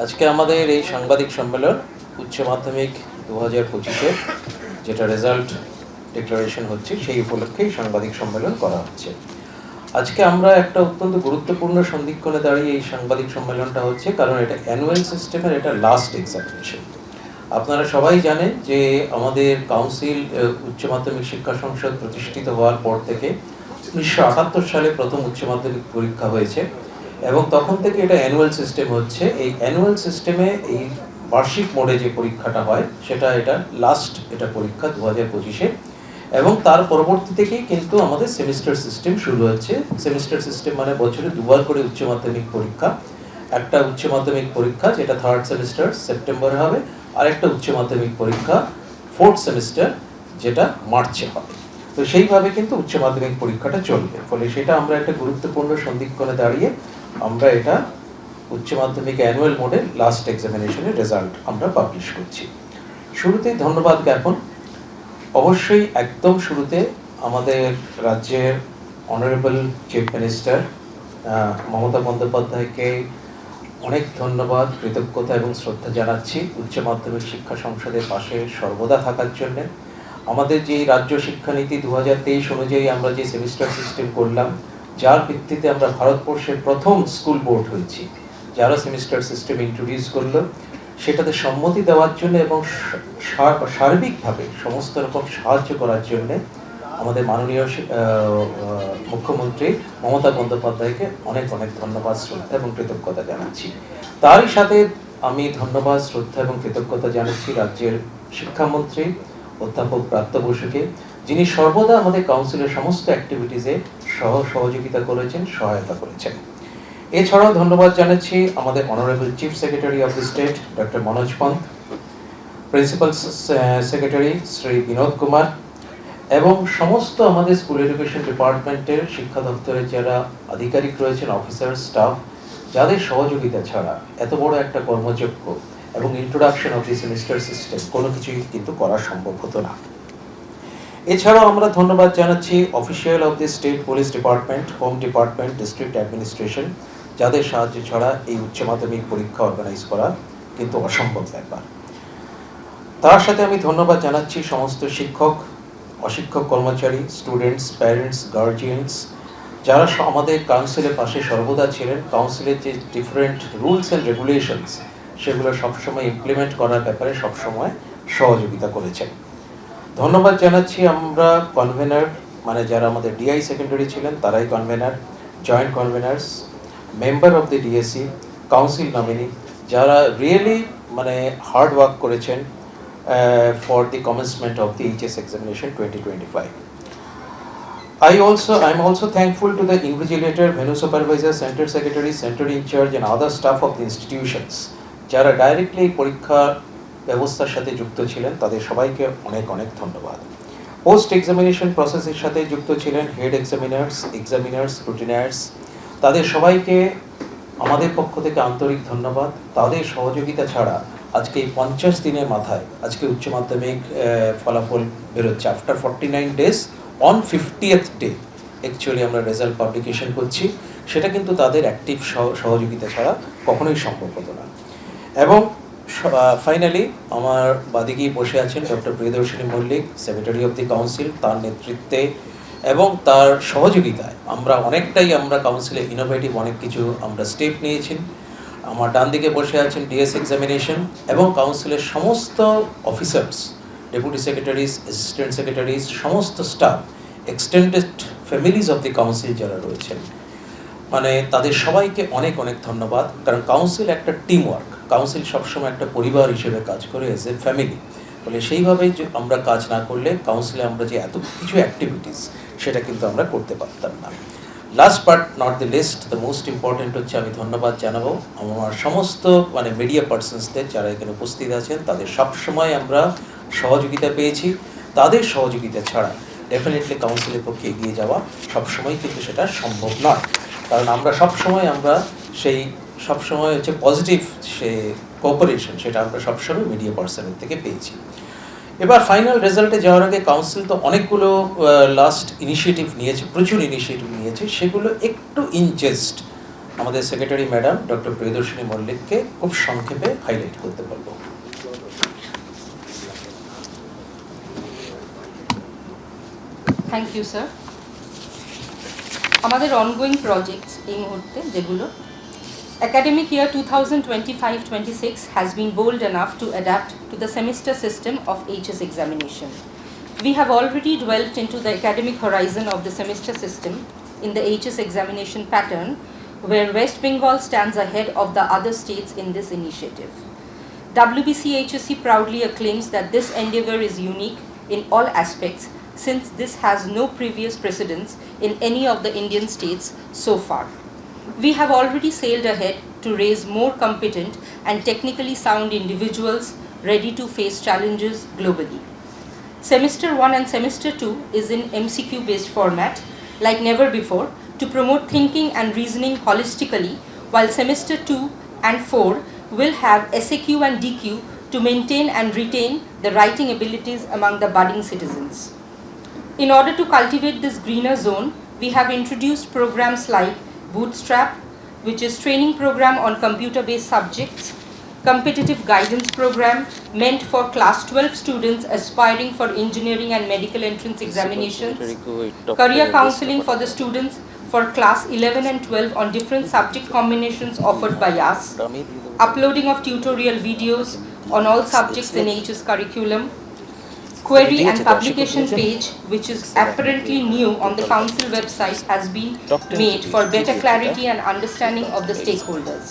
আজকে আমাদের এই সাংবাদিক সম্মেলন উচ্চ মাধ্যমিক 2025-এর যেটা রেজাল্ট ডিক্লারেশন হচ্ছে সেই উপলক্ষেই সাংবাদিক সম্মেলন করা হচ্ছে। আজকে আমরা একটা অত্যন্ত গুরুত্বপূর্ণ সন্ধিক্ষণে দাঁড়িয়ে এই সাংবাদিক সম্মেলনটা হচ্ছে, কারণ এটা অ্যানুয়াল সিস্টেমের এটা লাস্ট এক্সামিনেশন। আপনারা সবাই জানেন যে আমাদের কাউন্সিল উচ্চ মাধ্যমিক শিক্ষা সংসদ প্রতিষ্ঠিত হওয়ার পর থেকে 1978 সালে প্রথম উচ্চ মাধ্যমিক পরীক্ষা হয়েছে এবং তখন থেকে এটা অ্যানুয়াল সিস্টেম হচ্ছে। এই অ্যানুয়াল সিস্টেমে এই বার্ষিক মোডে যে পরীক্ষাটা হয় এটা লাস্ট পরীক্ষা 2025-এ, এবং তার পরবর্তী থেকেই কিন্তু আমাদের সেমিস্টার সিস্টেম শুরু হচ্ছে। সেমিস্টার সিস্টেম মানে বছরে দুবার করে উচ্চ মাধ্যমিক পরীক্ষা। একটা উচ্চ মাধ্যমিক পরীক্ষা যেটা থার্ড সেমিস্টার সেপ্টেম্বরে হবে, আর একটা উচ্চ মাধ্যমিক পরীক্ষা ফোর্থ সেমিস্টার যেটা মার্চে হবে। তো সেইভাবে কিন্তু উচ্চ মাধ্যমিক পরীক্ষাটা চলবে। ফলে সেটা আমরা একটা গুরুত্বপূর্ণ সন্ধিক্ষণে দাঁড়িয়ে আমরা এটা উচ্চ মাধ্যমিক অ্যানুয়াল মোডে লাস্ট এক্সামিনেশনের রেজাল্ট আমরা পাবলিশ করছি। শুরুতেই ধন্যবাদ জ্ঞাপন। অবশ্যই একদম শুরুতে আমাদের রাজ্যের অনারেবল চিফ মিনিস্টার মমতা বন্দ্যোপাধ্যায়কে অনেক ধন্যবাদ, কৃতজ্ঞতা এবং শ্রদ্ধা জানাচ্ছি উচ্চ মাধ্যমিক শিক্ষা সংসদের পাশে সর্বদা থাকার জন্য। আমাদের যে রাজ্য শিক্ষানীতি 2023 অনুযায়ী আমরা যে সেমিস্টার সিস্টেম করলাম, যার ভিত্তিতে আমরা ভারতবর্ষের প্রথম স্কুল বোর্ড হয়েছি যারা সেমিস্টার সিস্টেম ইন্ট্রোডিউস করলো, সেটাতে সম্মতি দেওয়ার জন্য এবং সার্বিকভাবে সমস্ত রকম সাহায্য করার জন্য আমাদের মাননীয় মুখ্যমন্ত্রী মমতা বন্দ্যোপাধ্যায়কে অনেক অনেক ধন্যবাদ, শ্রদ্ধা এবং কৃতজ্ঞতা জানাচ্ছি। তারই সাথে আমি ধন্যবাদ, শ্রদ্ধা এবং কৃতজ্ঞতা জানাচ্ছি রাজ্যের শিক্ষামন্ত্রী অধ্যাপক ব্রাত্য বসুকে, যিনি সর্বদা আমাদের কাউন্সিলের সমস্ত অ্যাক্টিভিটিসে সহযোগিতা করেছেন, সহায়তা করেছেন। এছাড়াও ধন্যবাদ জানাচ্ছি আমাদের honourable chief secretary of the state doctor Manoj Pant, principal secretary Shri Binod Kumar এবং সমস্ত আমাদের স্কুল এডুকেশন ডিপার্টমেন্টের শিক্ষা দপ্তরের যারা আধিকারিক রয়েছেন, অফিসার, স্টাফ, যাদের সহযোগিতা ছাড়া এত বড় একটা কর্মযজ্ঞ এবং introduction of the semester system কোনো কিছুই কিন্তু করা সম্ভব হতো না। এছাড়াও আমরা ধন্যবাদ জানাচ্ছি official of the state police department, home department, district administration, যাদের সাহায্য ছাড়া এই উচ্চ মাধ্যমিক পরীক্ষা অর্গানাইজ করা কিন্তু অসম্ভব ব্যাপার। তার সাথে আমি ধন্যবাদ জানাচ্ছি সমস্ত শিক্ষক, অশিক্ষক কর্মচারী, স্টুডেন্টস, প্যারেন্টস, গার্জিয়ানস, যারা আমাদের কাউন্সিলের পাশে সর্বদা ছিলেন। কাউন্সিলের যে ডিফারেন্ট রুলস অ্যান্ড রেগুলেশনস সেগুলো সবসময় ইমপ্লিমেন্ট করার ব্যাপারে সবসময় সহযোগিতা করেছেন। ধন্যবাদ জানাচ্ছি আমরা কনভেনার, মানে যারা আমাদের ডিআই সেকেন্ডারি ছিলেন তারাই convener, joint conveners, member of the DAC, council nominee, যারা রিয়েলি মানে হার্ড ওয়ার্ক করেছেন for the commencement of the HS examination 2025. I'm also thankful to the invigilator, venue supervisor, center secretary, center in charge and other staff of the institutions যারা directly পরীক্ষা ব্যবস্থার সাথে যুক্ত ছিলেন, তাদের সবাইকে অনেক অনেক ধন্যবাদ। পোস্ট এক্সামিনেশন প্রসেসের সাথে যুক্ত ছিলেন হেড এক্সামিনার্স, স্ক্রুটিনার্স, তাদের সবাইকে আমাদের পক্ষ থেকে আন্তরিক ধন্যবাদ। তাদের সহযোগিতা ছাড়া আজকে এই 50 দিনের মাথায় আজকে উচ্চ মাধ্যমিক ফলাফল বেরোচ্ছে। After 49 days on 50th day actually আমরা রেজাল্ট পাবলিকেশন করছি। সেটা কিন্তু তাদের অ্যাক্টিভ সহযোগিতা ছাড়া কখনোই সম্ভব হতো না। এবং ফাইনালি আমার বাদিকেই বসে আছেন doctor Priyadarshini Mallick, secretary of the council. তার নেতৃত্বে এবং তার সহযোগিতায় আমরা কাউন্সিলে ইনোভেটিভ অনেক কিছু আমরা স্টেপ নিয়েছি। আমার ডান দিকে বসে আছেন ডিএস এক্সামিনেশন এবং কাউন্সিলের সমস্ত officers, deputy secretaries, assistant secretaries, সমস্ত staff, extended families of the council যারা রয়েছেন, মানে তাদের সবাইকে অনেক অনেক ধন্যবাদ। কারণ কাউন্সিল একটা টিম ওয়ার্ক, কাউন্সিল সবসময় একটা পরিবার হিসেবে কাজ করে, এজ এ ফ্যামিলি। ফলে সেইভাবেই যে আমরা কাজ না করলে কাউন্সিলে আমরা যে এত কিছু অ্যাক্টিভিটিস সেটা কিন্তু আমরা করতে পারতাম না। Last but not the least, the most important হচ্ছে আমি ধন্যবাদ জানাবো আমার সমস্ত মিডিয়া পার্সনসদের যারা এখানে উপস্থিত আছেন। তাদের সবসময় আমরা সহযোগিতা পেয়েছি। তাদের সহযোগিতা ছাড়া ডেফিনেটলি কাউন্সিলের পক্ষে এগিয়ে যাওয়া সবসময় কিন্তু সেটা সম্ভব নয়। কারণ আমরা সবসময় হচ্ছে পজিটিভ সে কোঅপারেশন, সেটা আমরা সবসময় মিডিয়া পার্সনের থেকে পেয়েছি। এবার ফাইনাল রেজাল্টে যাওয়ার আগে কাউন্সিল তো অনেকগুলো লাস্ট ইনিশিয়েটিভ নিয়েছে, প্রচুর ইনিশিয়েটিভ নিয়েছে, সেগুলো একটু ইনজেস্ট আমাদের সেক্রেটারি ম্যাডাম ডক্টর প্রিয়দর্শিনী মল্লিককে খুব সংক্ষেপে হাইলাইট করতে বলবো। Thank you sir. আমাদের অনগোয়িং প্রজেক্টস এই মুহূর্তে যেগুলো academic year 2025-26 has been bold enough to adapt to the semester system of HS examination. We have already dwelt into the academic horizon of the semester system in the HS examination pattern, where West Bengal stands ahead of the other states in this initiative. WBC HSC proudly acclaims that this endeavor is unique in all aspects, since this has no previous precedence in any of the Indian states so far. We have already sailed ahead to raise more competent and technically sound individuals ready to face challenges globally. Semester 1 and Semester 2 is in MCQ-based format, like never before, to promote thinking and reasoning holistically, while Semester 2 and 4 will have SAQ and DQ to maintain and retain the writing abilities among the budding citizens. In order to cultivate this greener zone, we have introduced programs like Bootstrap, which is training program on computer-based subjects, competitive guidance program meant for class 12 students aspiring for engineering and medical entrance examinations, career counseling for the students for class 11 and 12 on different subject combinations offered by us, uploading of tutorial videos on all subjects in HS curriculum, query and publication page, which is apparently new on the council website, has been made for better clarity and understanding of the stakeholders.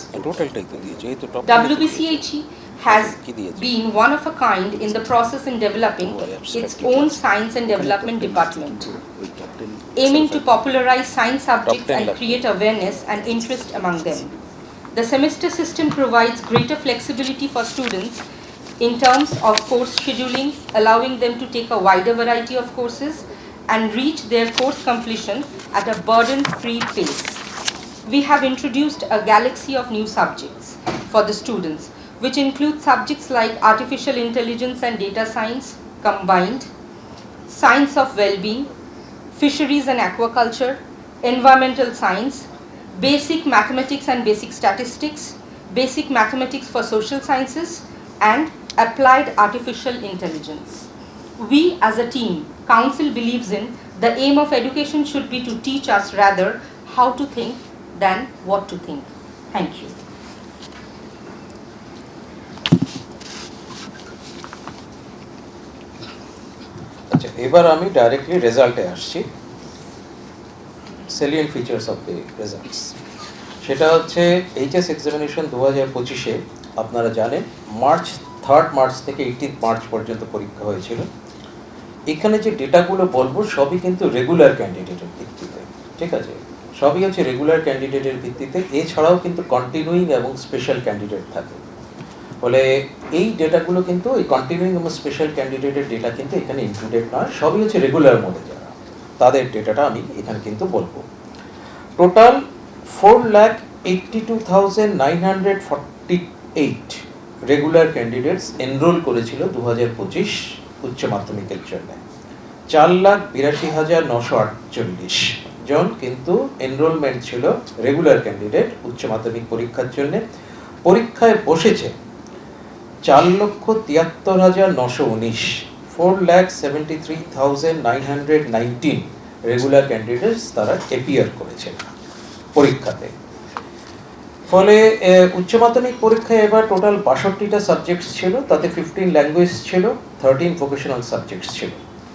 WBCHE has been one of a kind in the process in developing its own science and development department, aiming to popularize science subjects and create awareness and interest among them. The semester system provides greater flexibility for students in terms of course scheduling, allowing them to take a wider variety of courses and reach their course completion at a burden-free pace. We have introduced a galaxy of new subjects for the students, which include subjects like artificial intelligence and data science combined, science of well-being, fisheries and aquaculture, environmental science, basic mathematics and basic statistics, basic mathematics for social sciences, and applied artificial intelligence. We as a team, Council believes in the aim of education should be to teach us rather how to think than what to think. Thank you. আচ্ছা, এবার আমি directly রেজাল্টে আসছি। সেলিয়েন্ট features of the results, সেটা হচ্ছে HS examination 2025-এ আপনারা জানেন 3 March থেকে 18 মার্চ পর্যন্ত পরীক্ষা হয়েছিল। এখানে যে ডেটাগুলো বলবো সবই কিন্তু রেগুলার ক্যান্ডিডেটের ভিত্তিতে, ঠিক আছে, সবই হচ্ছে রেগুলার ক্যান্ডিডেটের ভিত্তিতে। এছাড়াও কিন্তু কন্টিনিউইং এবং স্পেশাল ক্যান্ডিডেট থাকে, ফলে এই ডেটাগুলো কিন্তু এই কন্টিনিউইং এবং স্পেশাল ক্যান্ডিডেটের ডেটা কিন্তু এখানে ইনক্লুডেড নয়, সবই হচ্ছে রেগুলার মোডে যারা, তাদের ডেটাটা আমি এখানে কিন্তু বলবো। টোটাল 4,82,948 রেগুলার ক্যান্ডিডেটস এনরোল করেছিল 2025 উচ্চ মাধ্যমিকের জন্য। 4,82,948 জন কিন্তু এনরোলমেন্ট ছিল রেগুলার ক্যান্ডিডেট উচ্চ মাধ্যমিক পরীক্ষার জন্য। পরীক্ষায় বসেছে 4,73,919, 4,73,919 রেগুলার ক্যান্ডিডেটস তারা অ্যাপিয়ার করেছে পরীক্ষাতে। ফলে উচ্চ মাধ্যমিক পরীক্ষায় এবার টোটাল 62টা সাবজেক্টস ছিল, তাতে 15 ল্যাঙ্গুয়েজ ছিল, 13 ভোকেশনাল সাবজেক্টস ছিল।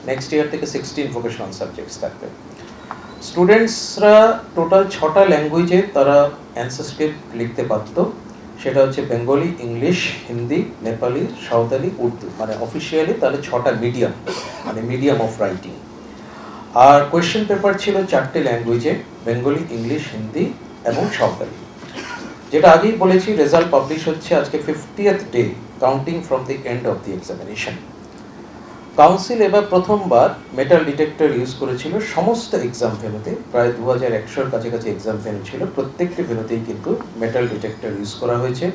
নেক্সট ইয়ার থেকে 16 ভোকেশনাল সাবজেক্টস থাকবে। স্টুডেন্টসরা টোটাল 6টা ল্যাঙ্গুয়েজে তারা অ্যান্সার স্ক্রিপ্ট লিখতে পারত, সেটা হচ্ছে বেঙ্গলি, ইংলিশ, হিন্দি, নেপালি, সাঁওতালি, উর্দু, মানে অফিসিয়ালি তাহলে 6টা মিডিয়াম, মানে মিডিয়াম অফ রাইটিং। আর কোয়েশ্চেন পেপার ছিল 4টে ল্যাঙ্গুয়েজে, বেঙ্গলি, ইংলিশ, হিন্দি এবং সাঁওতালি। যেটা আগেই বলেছি, রেজাল্ট পাবলিশ হচ্ছে আজকে 50th day counting from the end of the examination. Council এবার প্রথমবার মেটাল ডিটেক্টর ইউজ করেছিল সমস্ত এক্সাম ভেন্যুতে, প্রায় 2100-এর কাছাকাছি এক্সাম ভেন্যু ছিল, প্রত্যেকটি ভেন্যুতেই কিন্তু মেটাল ডিটেক্টর ইউজ করা হয়েছে।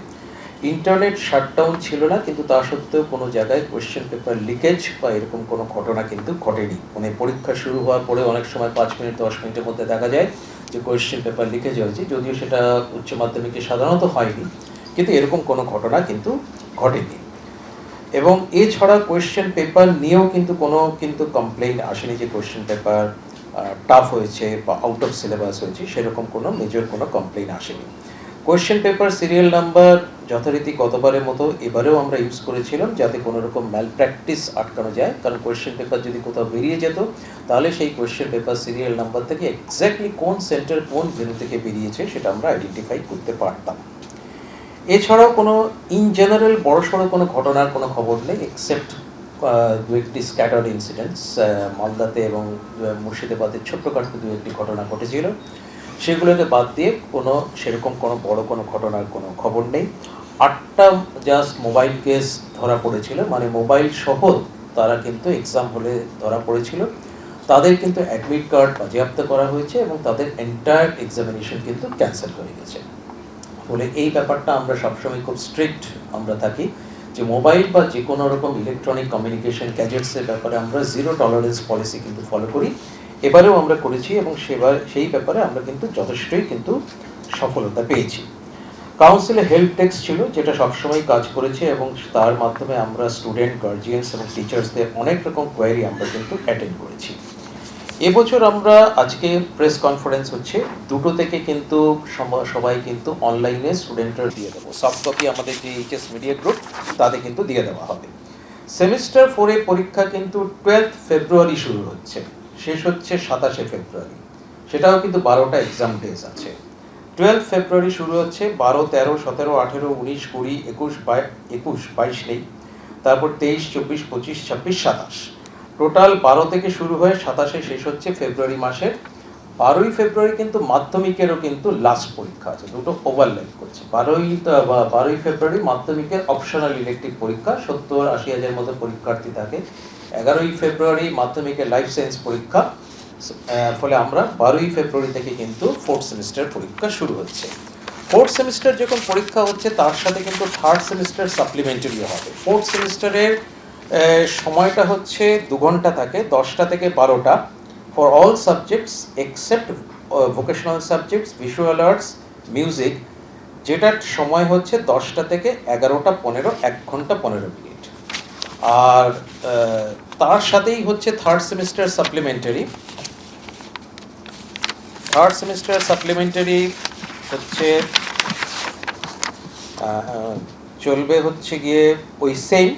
ইন্টারনেট শাটডাউন ছিল না, কিন্তু তা সত্ত্বেও কোনো জায়গায় কোয়েশ্চেন পেপার লিকেজ বা এরকম কোনো ঘটনা কিন্তু ঘটেনি। মানে পরীক্ষা শুরু হওয়ার পরে অনেক সময় 5 মিনিট 10 মিনিটের মধ্যে দেখা যায় যে কোয়েশ্চেন পেপার লিকেজ হয়েছে, যদিও সেটা উচ্চ মাধ্যমিকে সাধারণত হয়নি, কিন্তু এরকম কোনো ঘটনা কিন্তু ঘটেনি। এবং এছাড়া কোয়েশ্চেন পেপার নিয়েও কিন্তু কমপ্লেইন আসেনি যে কোয়েশ্চেন পেপার টাফ হয়েছে বা আউট অফ সিলেবাস হয়েছে, সেরকম কোনো মেজর কোনো কমপ্লেইন আসেনি। কোয়েশ্চেন পেপার সিরিয়াল নাম্বার যথারীতি গতবারের মতো এবারেও আমরা ইউজ করেছিলাম, যাতে কোনো রকম ম্যাল প্র্যাকটিস আটকানো যায়। কারণ কোয়েশ্চেন পেপার যদি কোথাও বেরিয়ে যেত, তাহলে সেই কোয়েশ্চেন পেপার সিরিয়াল নাম্বার থেকে এক্স্যাক্টলি কোন সেন্টার কোন ভেন্যু থেকে বেরিয়েছে সেটা আমরা আইডেন্টিফাই করতে পারতাম। এছাড়াও কোনো ইন জেনারেল বড়সড় কোনো ঘটনার কোনো খবর নেই, এক্সেপ্ট দু একটি স্ক্যাটার্ড ইনসিডেন্টস মালদাতে এবং মুর্শিদাবাদে ছোট্টখাটো দু একটি ঘটনা ঘটেছিল। সেগুলোকে বাদ দিয়ে সেরকম কোনো বড় কোনো ঘটনার কোনো খবর নেই। 8টা জাস্ট মোবাইল কেস ধরা পড়েছিল, মানে মোবাইল সহ তারা কিন্তু এক্সাম হলে ধরা পড়েছিল। তাদের কিন্তু অ্যাডমিট কার্ড বাজেয়াপ্ত করা হয়েছে এবং তাদের এন্টায়ার এক্সামিনেশন কিন্তু ক্যান্সেল হয়ে গেছে। বলে এই ব্যাপারটা আমরা সবসময় খুব স্ট্রিক্ট আমরা থাকি যে মোবাইল বা যে কোনো রকম ইলেকট্রনিক কমিউনিকেশন গ্যাজেটসের ব্যাপারে আমরা জিরো টলারেন্স পলিসি কিন্তু ফলো করি। এবারেও আমরা করেছি এবং সেই ব্যাপারে আমরা কিন্তু যথেষ্টই কিন্তু সফলতা পেয়েছি। কাউন্সিলে হেল্প ডেস্ক ছিল, যেটা সবসময় কাজ করেছে এবং তার মাধ্যমে আমরা স্টুডেন্ট, গার্জিয়ানস এবং টিচার্সদের অনেক রকম কোয়ারি আমরা কিন্তু অ্যাটেন্ড করেছি। এবছর আমরা আজকে প্রেস কনফারেন্স হচ্ছে 2টো থেকে কিন্তু সবাই কিন্তু অনলাইনে স্টুডেন্টরা দিয়ে দেবো। সফট কপি আমাদের যে এইচএস মিডিয়া গ্রুপ তাদের কিন্তু দিয়ে দেওয়া হবে। সেমিস্টার 4 পরীক্ষা কিন্তু 12 ফেব্রুয়ারি শুরু হচ্ছে, শেষ হচ্ছে 27 ফেব্রুয়ারি। সেটাও কিন্তু 12টা এক্সাম ডেজ আছে। 12 ফেব্রুয়ারি শুরু হচ্ছে, 12, 13, 17, 18, 19, 20, 21, 22 নেই, তারপর 23, 24, 25, 26, 27। টোটাল 12 থেকে শুরু হয়ে 27-এ শেষ হচ্ছে ফেব্রুয়ারি মাসের। 12ই ফেব্রুয়ারি কিন্তু মাধ্যমিকেরও কিন্তু লাস্ট পরীক্ষা আছে, দুটো ওভারল্যাপ করছে। 12ই ফেব্রুয়ারি মাধ্যমিকের অপশনাল ইলেকটিভ পরীক্ষা, 70-80 হাজার মতো পরীক্ষার্থী থাকে। 11ই ফেব্রুয়ারি মাধ্যমিকের লাইফ সায়েন্স পরীক্ষা। ফলে আমরা 12ই ফেব্রুয়ারি থেকে কিন্তু 4th সেমিস্টার পরীক্ষা শুরু হচ্ছে। 4th সেমিস্টার যখন পরীক্ষা হচ্ছে, তার সাথে কিন্তু 3rd সেমিস্টার সাপ্লিমেন্টারি হবে। 4th সেমিস্টারের সময়টা হচ্ছে 2 ঘন্টা থাকে, 10টা থেকে 12টা, for all subjects except vocational subjects, visual arts, music, যেটার সময় হচ্ছে 10টা থেকে 11টা 15, 1 ঘন্টা 15 মিনিট। আর তার সাথেই হচ্ছে 3rd semester supplementary. 3rd semester supplementary হচ্ছে চলবে হচ্ছে গিয়ে ওই সেম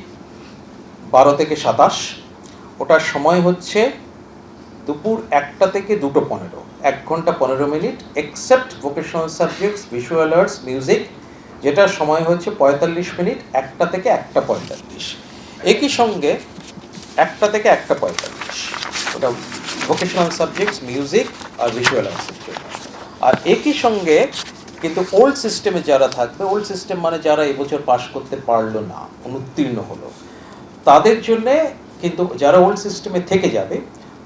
12 থেকে 27। ওটার সময় হচ্ছে দুপুর 1টা থেকে 2:15, 1 ঘন্টা 15 মিনিট, except vocational subjects, visual arts, music, যেটার সময় হচ্ছে 45 মিনিট, 1টা থেকে 1:45। একই সঙ্গে 1টা থেকে 1:45 ওটা ভোকেশনাল সাবজেক্টস, মিউজিক আর ভিজুয়াল আর্টসের জন্য। আর একই সঙ্গে কিন্তু ওল্ড সিস্টেমে যারা থাকবে, ওল্ড সিস্টেম মানে যারা এবছর পাশ করতে পারলো না, অনুত্তীর্ণ হলো, তাদের জন্যে কিন্তু যারা ওল্ড সিস্টেমে থেকে যাবে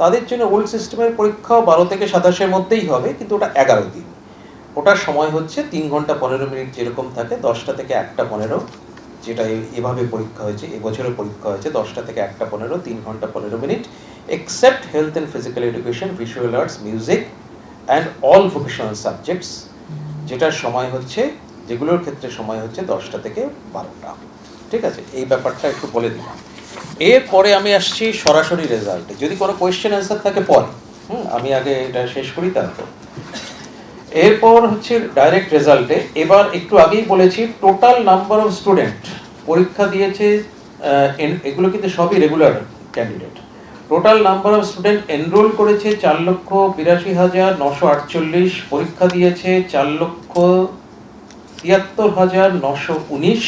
তাদের জন্য ওল্ড সিস্টেমের পরীক্ষাও 12 থেকে 27-এর মধ্যেই হবে, কিন্তু ওটা 11 দিন। ওটার সময় হচ্ছে 3 ঘন্টা 15 মিনিট যেরকম থাকে, 10টা থেকে 1:15, যেটা এভাবে পরীক্ষা হয়েছে, এবছরের পরীক্ষা হয়েছে 10টা থেকে 1:15, 3 ঘন্টা 15 মিনিট, except health and physical education, visual arts, music and all vocational subjects, যেটার সময় হচ্ছে, যেগুলোর ক্ষেত্রে সময় হচ্ছে 10টা থেকে 12টা। ঠিক আছে, এই ব্যাপারটা একটু বলে দিলাম। এরপরে আমি আসছি সরাসরি রেজাল্টে, যদি কোনো কোয়েশ্চেন অ্যান্সার থাকে পরে, আমি আগে এটা শেষ করি তারপর। এরপর হচ্ছে ডাইরেক্ট রেজাল্টে। এবার একটু আগেই বলেছি টোটাল নাম্বার অফ স্টুডেন্ট পরীক্ষা দিয়েছে, এগুলো কিন্তু সবই regular candidate. Total number of student enrol করেছে 4,82,948, পরীক্ষা দিয়েছে 4,73,919,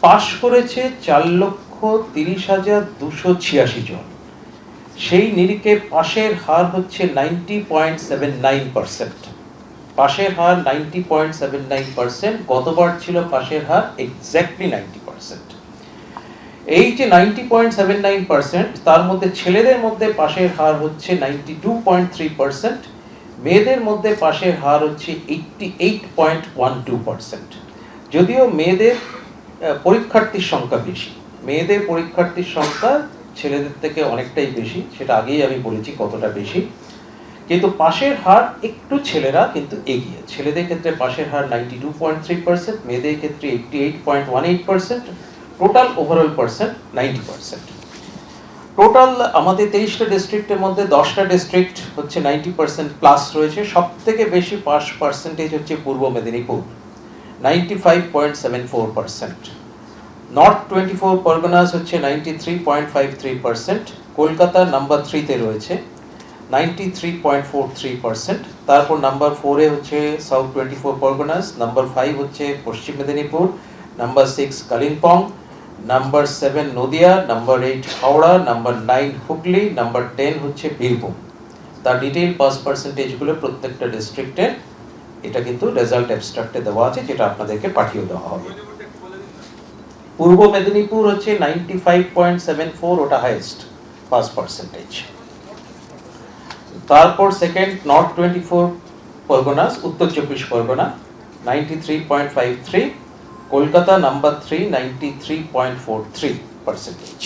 পাশ করেছে 4,30,286 জন। সেই নিরিখে পাশের হার হচ্ছে 90.79%। পাশের হার 90.79%। গতবার ছিল পাশের হার এক্স্যাক্টলি 90%। এই যে 90.79%, তার মধ্যে ছেলেদের মধ্যে পাশের হার হচ্ছে 92.3%, মেয়েদের মধ্যে পাশের হার হচ্ছে 88.12%। যদিও মেয়েদের পরীক্ষার্থীর সংখ্যা বেশি, মেয়েদের পরীক্ষার্থীর সংখ্যা ছেলেদের থেকে অনেকটাই বেশি, সেটা আগেই আমি বলেছি কতটা বেশি, কিন্তু পাশের হার একটু ছেলেরা কিন্তু এগিয়ে। ছেলেদের ক্ষেত্রে পাশের হার 92.3%, মেয়েদের ক্ষেত্রে 88.18%, টোটাল ওভারঅল পার্সেন্ট 90%। টোটাল আমাদের 23টা ডিস্ট্রিক্টের মধ্যে 10টা ডিস্ট্রিক্ট হচ্ছে 90% প্লাস রয়েছে। সব থেকে বেশি পাস পার্সেন্টেজ হচ্ছে পূর্ব মেদিনীপুর, 95.74%। নর্থ 24 পরগনাস হচ্ছে 93.53%। কলকাতা নাম্বার 3-তে রয়েছে 93.43%। তারপর নাম্বার 4-এ হচ্ছে সাউথ 24 পরগনাস, নাম্বার 5 হচ্ছে পশ্চিম Medinipur, number 6 Kalimpong, number 7 Nadia, number 8 Howrah, number 9 Hooghly, number 10 হচ্ছে বীরভূম। তার ডিটেইল পাস পার্সেন্টেজগুলো প্রত্যেকটা ডিস্ট্রিক্টে এটা কিন্তু রেজাল্ট অ্যাবস্ট্রাক্টে দেওয়া আছে, যেটা আপনাদেরকে পাঠিয়ে দেওয়া হবে। পূর্ব মেদিনীপুর হচ্ছে 95.74, ওটা হাইয়েস্ট পাস পার্সেন্টেজ। তারপর সেকেন্ড নর্থ 24 পরগনাস, উত্তর 24 পরগনা 93.53, কলকাতা নাম্বার 3 93.43%।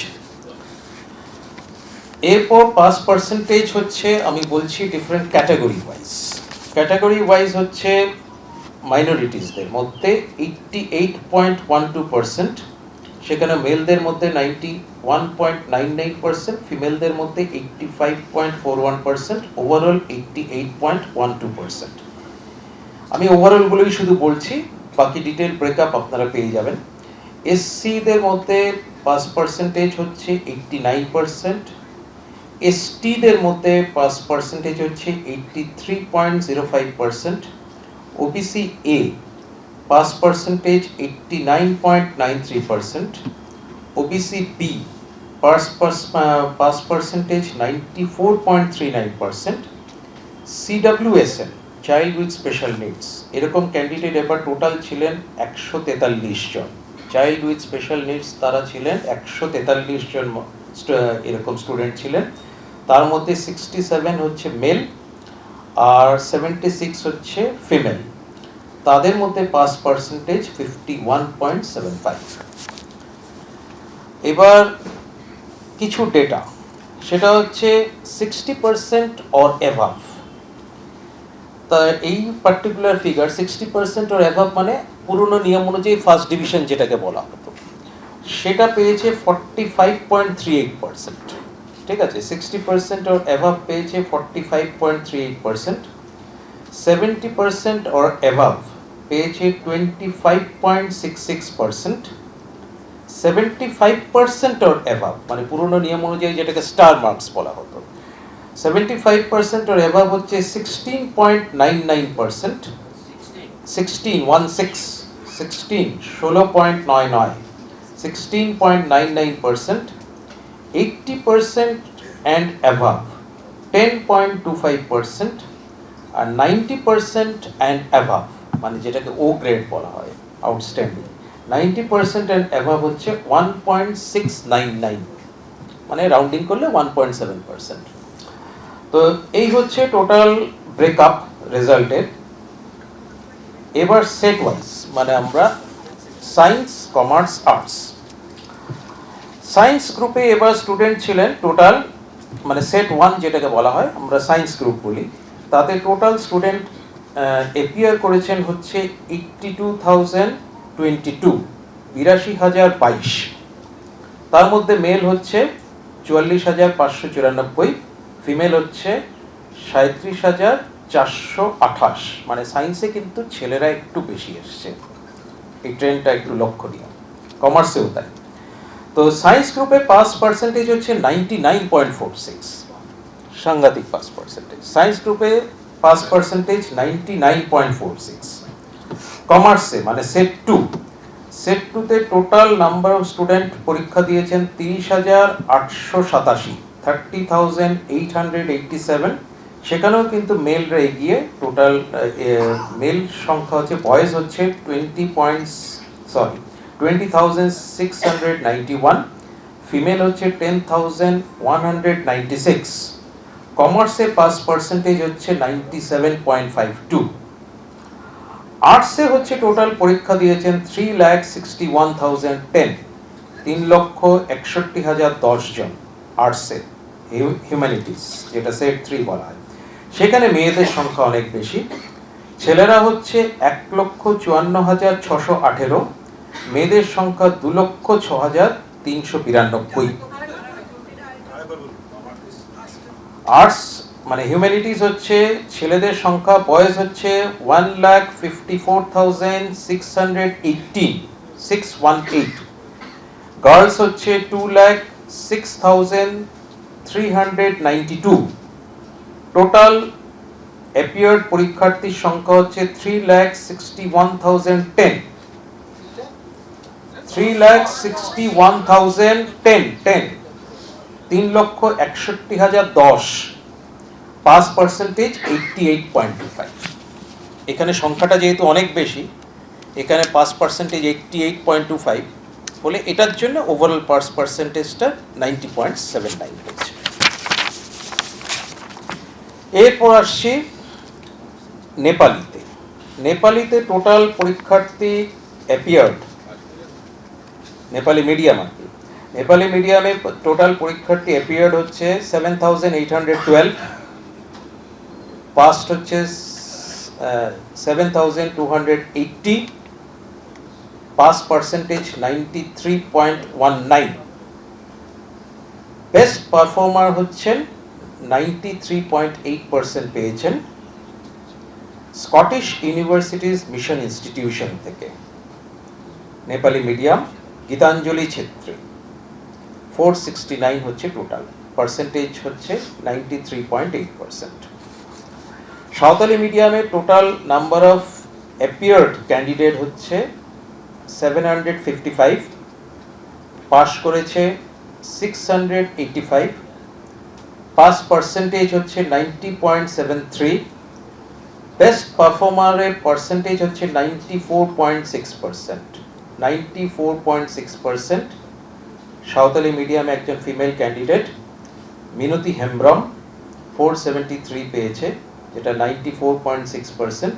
এরপর পাস পার্সেন্টেজ হচ্ছে আমি বলছি different category wise. Category wise হচ্ছে মাইনরিটিসদের মধ্যে 88.12%, সেখানে মেলদের মধ্যে 91.99%, ফিমেলদের মধ্যে 85.41%, ওভারঅল 88.12%। আমি ওভারঅলগুলোই শুধু বলছি, বাকি ডিটেল ব্রেকআপ আপনারা পেয়ে যাবেন। এসসিদের মধ্যে পাস পার্সেন্টেজ হচ্ছে 89%, এসটিদের মধ্যে পাস পার্সেন্টেজ হচ্ছে 83.05%, OBC A pass percentage 89.93%, OBC B pass percentage 94.39%, CWSN child with special needs এরকম ক্যান্ডিডেট এবার টোটাল ছিলেন 143 জন। চাইল্ড উইথ স্পেশাল নিডস তারা ছিলেন 143 জন এরকম স্টুডেন্ট ছিলেন। তার মধ্যে 67 হচ্ছে মেল আর 76 হচ্ছে ফিমেল। তাদের মধ্যে পাস পার্সেন্টেজ 51.75। এবার কিছু ডেটা, সেটা হচ্ছে 60% অর অ্যাভাভ। তা এই পার্টিকুলার ফিগার 60% অর অ্যাভাভ মানে পুরনো নিয়ম অনুযায়ী ফার্স্ট ডিভিশন যেটাকে বলা হতো, সেটা পেয়েছে 45.38%। ঠিক আছে, 60% অর অ্যাভাভ পেয়েছে 45.38%, 70% অর অ্যাভাভ পেয়েছে 25.66%, 75% অর অ্যাভাভ মানে পুরনো নিয়ম অনুযায়ী যেটাকে স্টার মার্কস বলা হতো, 75% অর অ্যাভাভ হচ্ছে 16.99%, 16.99, 16.99%, 80% and above 10.25%, R 90% and above মানে যেটাকে ও গ্রেড বলা হয় আউটস্ট্যান্ডিং, 90% and above হচ্ছে 1.699 মানে রাউন্ডিং করলে 1.7%। তো এই হচ্ছে টোটাল ব্রেকআপ রেজাল্টের। এবার সেট ওয়াইজ মানে আমরা সায়েন্স, কমার্স, আর্টস। সায়েন্স গ্রুপে এবার স্টুডেন্ট ছিলেন টোটাল মানে সেট 1 যেটাকে বলা হয় আমরা সায়েন্স গ্রুপ বলি, তাতে টোটাল স্টুডেন্ট অ্যাপিয়ার করেছেন হচ্ছে 82,022, 82,022। তার মধ্যে মেল হচ্ছে 44,594, ফিমেল হচ্ছে 37,428। মানে সায়েন্সে কিন্তু ছেলেরা একটু বেশি এসছে, এই ট্রেন্ডটা একটু লক্ষণীয়। কমার্সেও তাই। তো সায়েন্স গ্রুপে পাস পার্সেন্টেজ হচ্ছে 99.46, সাংঘাতিক পাস পার্সেন্টেজ। সায়েন্স গ্রুপে পাস পার্সেন্টেজ 99.46। কমার্সে মানে সেট 2, সেট 2তে টোটাল নাম্বার অফ স্টুডেন্ট পরীক্ষা দিয়েছেন 30,887, 30,887। সেখানেও কিন্তু মেলরা এগিয়ে, টোটাল মেল সংখ্যা হচ্ছে, বয়েজ হচ্ছে 20,691, ফিমেল হচ্ছে 10,196। কমার্সে পাস পার্সেন্টেজ হচ্ছে 97.52। আর্টসে হচ্ছে টোটাল পরীক্ষা দিয়েছেন 3,61,010, 3,61,010 জন আর্টসে, হিউম্যানিটিস যেটা সেট 3 বলা হয়। সেখানে মেয়েদের সংখ্যা অনেক বেশি। ছেলেরা হচ্ছে 1,54,618, মেয়েদের সংখ্যা 2,06,392। আর্টস মানে হিউম্যানিটিজ হচ্ছে ছেলেদের সংখ্যা বয়েজ হচ্ছে 1,54,618, গার্লস হচ্ছে 2,06,392। টোটাল অ্যাপিয়ার্ড পরীক্ষার্থীর সংখ্যা হচ্ছে 3,61,010। 3,61,010, 3,61,010। Pass percentage 88.25। এখানে সংখ্যাটা যেহেতু অনেক বেশি, এখানে পাস পার্সেন্টেজ 88.25, ফলে এটার জন্য ওভারঅল পাস পার্সেন্টেজটা 90.79 হচ্ছে। এরপর আসছি নেপালিতে। নেপালিতে টোটাল পরীক্ষার্থী অ্যাপিয়ার্ড, নেপালি মিডিয়াম আর কি, নেপালি মিডিয়ামে টোটাল পরীক্ষার্থী অ্যাপিয়ার্ড হচ্ছে 7,812, পাস্ট হচ্ছে 7,280, পাস পার্সেন্টেজ 93.19। বেস্ট পারফর্মার হচ্ছেন 93.8% পেয়েছেন স্কটিশ ইউনিভার্সিটিজ মিশন ইনস্টিটিউশন থেকে। নেপালি মিডিয়াম গীতাঞ্জলি ছেত্রী 469 হচ্ছে টোটাল, পার্সেন্টেজ হচ্ছে 93.8%। সাঁওতালি মিডিয়ামে total number of appeared candidate হচ্ছে 755, পাস করেছে 685, পাস পার্সেন্টেজ হচ্ছে 90.73। বেস্ট পারফর্মারের পার্সেন্টেজ হচ্ছে 94.6%। 94.6% সাঁওতালি মিডিয়ামে একজন ফিমেল ক্যান্ডিডেট মিনতি হেমব্রম 473 পেয়েছে, যেটা 94.6%,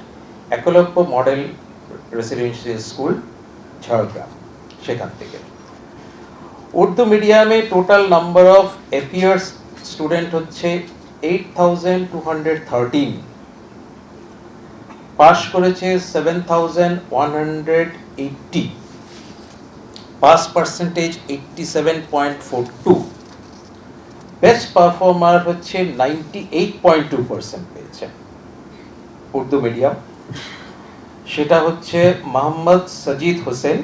Eklavya model residential school Jhargram, সেখান থেকে। উর্দু মিডিয়ামে total number of appears student হচ্ছে 8,213, পাস করেছে 7,180, পাস পার্সেন্টেজ 87.42। বেস্ট পারফর্মার হচ্ছে 98.2% পেয়েছে উর্দু মিডিয়াম, সেটা হচ্ছে মোহাম্মদ সাজিদ হোসেন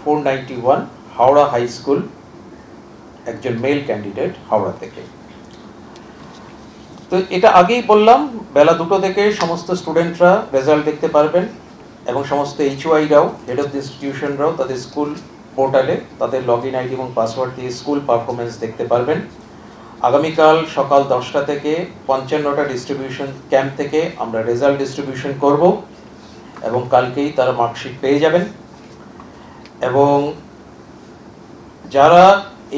491, হাওড়া হাই স্কুল, একজন মেল ক্যান্ডিডেট হাওড়া থেকে। তো এটা আগেই বললাম, বেলা 2টো থেকে সমস্ত স্টুডেন্টরা রেজাল্ট দেখতে পারবেন এবং সমস্ত এইচওআইরাও, হেড অফ দ্য ইনস্টিটিউশনরাও তাদের স্কুল পোর্টালে তাদের লগ ইন আইডি এবং পাসওয়ার্ড দিয়ে স্কুল পারফরমেন্স দেখতে পারবেন। আগামীকাল সকাল 10টা থেকে 55টা ডিস্ট্রিবিউশন ক্যাম্প থেকে আমরা রেজাল্ট ডিস্ট্রিবিউশন করব এবং কালকেই তারা মার্কশিট পেয়ে যাবেন। এবং যারা,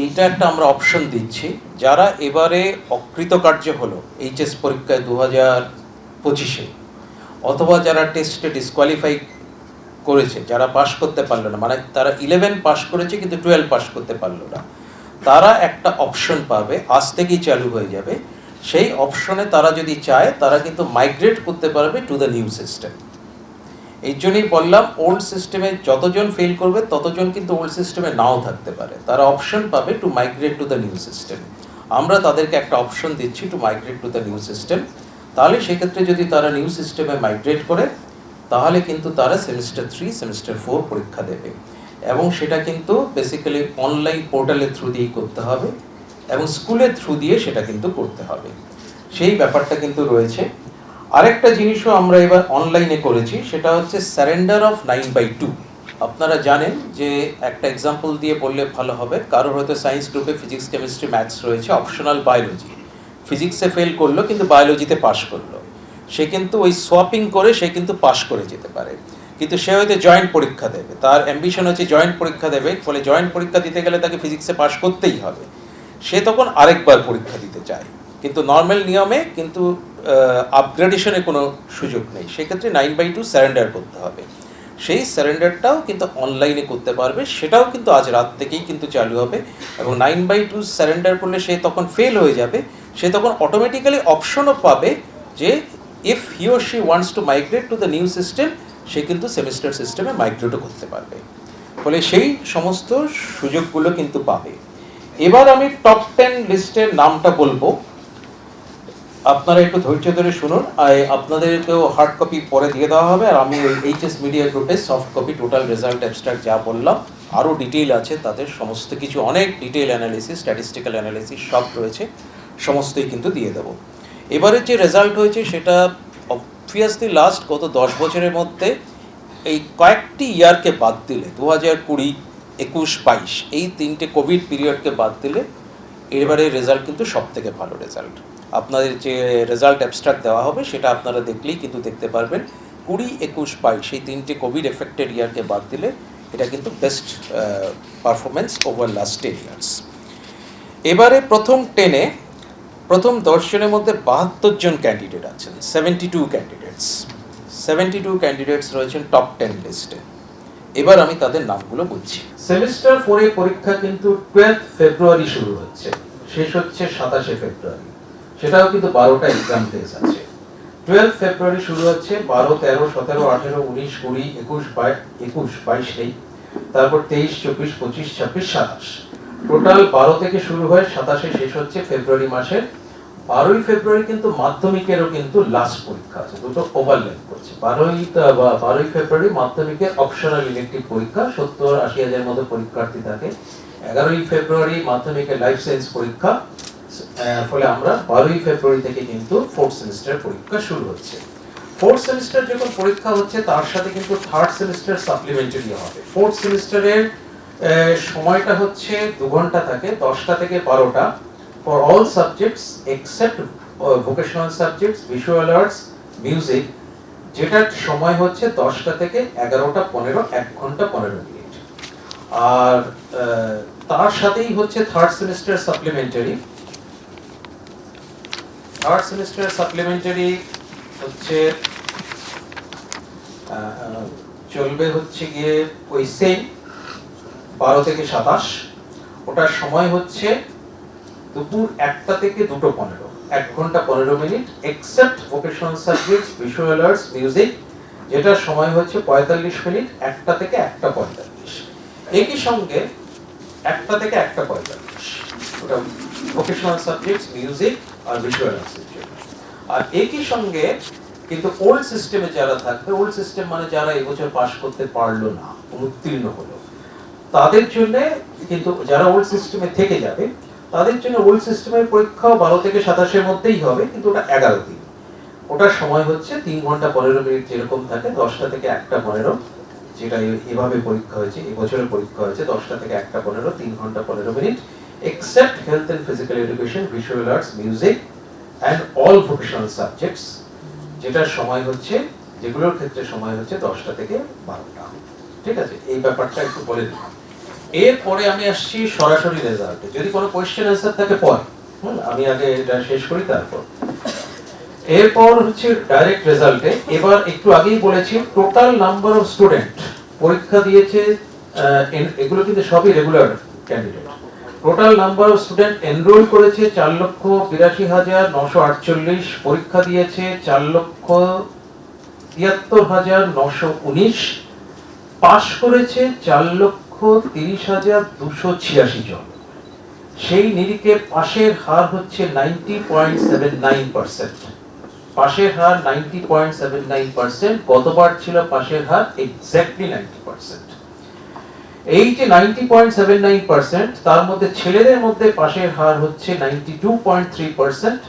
এইটা একটা আমরা অপশন দিচ্ছি, যারা এবারে অকৃতকার্য হলো এইচএস পরীক্ষায় 2025-এ, অথবা যারা টেস্টে ডিসকোয়ালিফাই করেছে, যারা পাস করতে পারলো না, মানে তারা 11 পাস করেছে কিন্তু 12 পাস করতে পারলো না, তারা একটা অপশন পাবে, আজ থেকেই চালু হয়ে যাবে। সেই অপশনে তারা যদি চায় তারা কিন্তু মাইগ্রেট করতে পারবে টু দ্য নিউ সিস্টেম। এই জন্যই বললাম, ওল্ড সিস্টেমে যতজন ফেল করবে ততজন কিন্তু ওল্ড সিস্টেমে নাও থাকতে পারে, তারা অপশন পাবে two migrate to the new system. আমরা তাদেরকে একটা অপশন দিচ্ছি two migrate to the new system. তাহলে সেক্ষেত্রে যদি তারা নিউ সিস্টেমে মাইগ্রেট করে, তাহলে কিন্তু তারা সেমিস্টার 3, সেমিস্টার 4 পরীক্ষা দেবে, এবং সেটা কিন্তু বেসিক্যালি অনলাইন পোর্টালের থ্রু দিয়েই করতে হবে এবং স্কুলের থ্রু দিয়ে সেটা কিন্তু করতে হবে, সেই ব্যাপারটা কিন্তু রয়েছে। আরেকটা জিনিসও আমরা এবার অনলাইনে করেছি, সেটা হচ্ছে সারেন্ডার অফ 9/2। আপনারা জানেন যে, একটা এক্সাম্পল দিয়ে বললে ভালো হবে, কারোর হয়তো সায়েন্স গ্রুপে ফিজিক্স, কেমিস্ট্রি, ম্যাথস রয়েছে, অপশনাল বায়োলজি, ফিজিক্সে ফেল করলো কিন্তু বায়োলজিতে পাস করলো, সে কিন্তু ওই সোয়াপিং করে সে কিন্তু পাস করে যেতে পারে, কিন্তু সে হয়তো জয়েন্ট পরীক্ষা দেবে, তার অ্যাম্বিশন হচ্ছে জয়েন্ট পরীক্ষা দেবে, ফলে জয়েন্ট পরীক্ষা দিতে গেলে তাকে ফিজিক্সে পাস করতেই হবে, সে তখন আরেকবার পরীক্ষা দিতে চায়, কিন্তু নর্মাল নিয়মে কিন্তু আপগ্রেডেশনে কোনো সুযোগ নেই, সেক্ষেত্রে 9/2 সারেন্ডার করতে হবে। সেই সারেন্ডারটাও কিন্তু অনলাইনে করতে পারবে, সেটাও কিন্তু আজ রাত থেকেই কিন্তু চালু হবে, এবং 9/2 সারেন্ডার করলে সে তখন ফেল হয়ে যাবে, সে তখন অটোমেটিক্যালি অপশনও পাবে যে if he or she wants to migrate to the new system, সে কিন্তু সেমিস্টার সিস্টেমে মাইগ্রেটও করতে পারবে, ফলে সেই সমস্ত সুযোগগুলো কিন্তু পাবে। এবার আমি টপ 10 লিস্টের নামটা বলবো, আপনারা একটু ধৈর্য ধরে শুনুন। আপনাদেরকেও হার্ড কপি পরে দিয়ে দেওয়া হবে, আর আমি ওই এইচএস মিডিয়া গ্রুপে soft copy total result abstract যা বললাম আরও ডিটেইল আছে, তাদের সমস্ত কিছু অনেক ডিটেইল অ্যানালিসিস, স্ট্যাটিস্টিক্যাল অ্যানালিসিস সব রয়েছে, সমস্তই কিন্তু দিয়ে দেবো। এবারে যে রেজাল্ট হয়েছে সেটা অবভিয়াসলি লাস্ট গত 10 বছরের মধ্যে এই কয়েকটি ইয়ারকে বাদ দিলে 2020, 21, 22 এই 3টে কোভিড পিরিয়ডকে বাদ দিলে এবারে রেজাল্ট কিন্তু সব থেকে ভালো রেজাল্ট। আপনাদের যে রেজাল্ট অ্যাবস্ট্রাক্ট দেওয়া হবে সেটা আপনারা দেখলেই কিন্তু দেখতে পারবেন 20, 21, 22 সেই 3টে কোভিড এফেক্টেড ইয়ারকে বাদ দিলে এটা কিন্তু best performance over last 10 years. এবারে প্রথম 10-এ প্রথম 10 জনের মধ্যে 72 জন ক্যান্ডিডেট আছেন, 72 ক্যান্ডিডেটস রয়েছেন টপ 10 লিস্টে। এবার আমি তাদের নামগুলো বলছি। সেমিস্টার 4 এর পরীক্ষা কিন্তু 12 ফেব্রুয়ারি শুরু হচ্ছে, শেষ হচ্ছে 27 ফেব্রুয়ারি, সেটাও কিন্তু 12টা এক্সাম ডেজ আছে। 12 ফেব্রুয়ারি শুরু হচ্ছে, 12, 13, 17, 18, 19, 20, 21, 22 নেই, তারপর 23, 24, 25, 26, 27, টোটাল 12 থেকে শুরু হয় 27-এ শেষ হচ্ছে ফেব্রুয়ারি মাসের। 12ই ফেব্রুয়ারি কিন্তু মাধ্যমিকেরও কিন্তু লাস্ট পরীক্ষা আছে, দুটো ওভারল্যাপ করছে। 12ই ফেব্রুয়ারি মাধ্যমিকের অপশনাল ইলেকটিভ পরীক্ষা, 70-80 হাজার মতো পরীক্ষার্থী থাকে। 11ই ফেব্রুয়ারি মাধ্যমিকের লাইফ সায়েন্স পরীক্ষা, ফলে আমরা 12ই ফেব্রুয়ারি থেকে কিন্তু ফোর্থ সেমিস্টার পরীক্ষা শুরু হচ্ছে। ফোর্থ সেমিস্টার যখন পরীক্ষা হচ্ছে তার সাথে কিন্তু থার্ড সেমিস্টার সাপ্লিমেন্টারি হবে। ফোর্থ সেমিস্টারের সময়টা হচ্ছে 2 ঘন্টা থাকে, 10টা থেকে 12টা, for all subjects except vocational subjects, visual arts, music, যেটার সময় হচ্ছে 10টা থেকে 11টা 15, 1 ঘন্টা 15 মিনিট। আর তার সাথেই হচ্ছে third semester supplementary. Third semester supplementary হচ্ছে চলবে হচ্ছে গিয়ে ওই সেম 12 থেকে 27, ওটার সময় হচ্ছে দুপুর 1টা থেকে 2:15, 1 ঘন্টা 15 মিনিট, except vocational subjects, visual arts, music, যেটার সময় হচ্ছে 45 মিনিট, 1টা থেকে 1:45। একই সঙ্গে 1টা থেকে 1:45 ওটা ভোকেশনাল সাবজেক্টস, মিউজিক আর ভিজুয়াল আর্টসের জন্য। আর একই সঙ্গে কিন্তু ওল্ড সিস্টেমে যারা থাকবে, ওল্ড সিস্টেম মানে যারা এবছর পাস করতে পারলো না, অনুত্তীর্ণ হলো, তাদের জন্য কিন্তু যারা ওল্ড সিস্টেমে থেকে যাবে তাদের জন্য ওল্ড সিস্টেমের পরীক্ষা 12 থেকে 27-এর মধ্যেই হবে, কিন্তু ওটা 11 দিন। ওটার সময় হচ্ছে 3 ঘন্টা 15 মিনিট যেরকম থাকে, 10টা থেকে 1:15, যেটা এভাবে পরীক্ষা হয়েছে, এবছরের পরীক্ষা হয়েছে 10টা থেকে 1:15, 3 ঘন্টা 15 মিনিট, except health and physical education, visual arts, music and all vocational subjects, যেটার সময় হচ্ছে, যেগুলোর ক্ষেত্রে সময় হচ্ছে 10টা থেকে 12টা। ঠিক আছে, এই ব্যাপারটা একটু বলে দিই। এরপরে আমি আসছি সরাসরি রেজাল্টে, যদি কোনো কোয়েশ্চেন অ্যান্সার থাকে পরে, আমি আগে এটা শেষ করি তারপর। এরপর হচ্ছে ডাইরেক্ট রেজাল্টে। এবার একটু আগেই বলেছি টোটাল নাম্বার অফ স্টুডেন্ট পরীক্ষা দিয়েছে, এগুলো কিন্তু সবই regular candidate. Total number of student enrol করেছে 4,82,948, পরীক্ষা দিয়েছে 4,73,919, পাস করেছে 4,30,286 জন। সেই নিরিখে পাশের হার হচ্ছে 90.79%। পাশের হার 90.79%, গতবার ছিল পাশের হার এক্স্যাক্টলি 90%। এই যে 90.79%, তার মধ্যে ছেলেদের মধ্যে পাশের হার হচ্ছে 92.3%,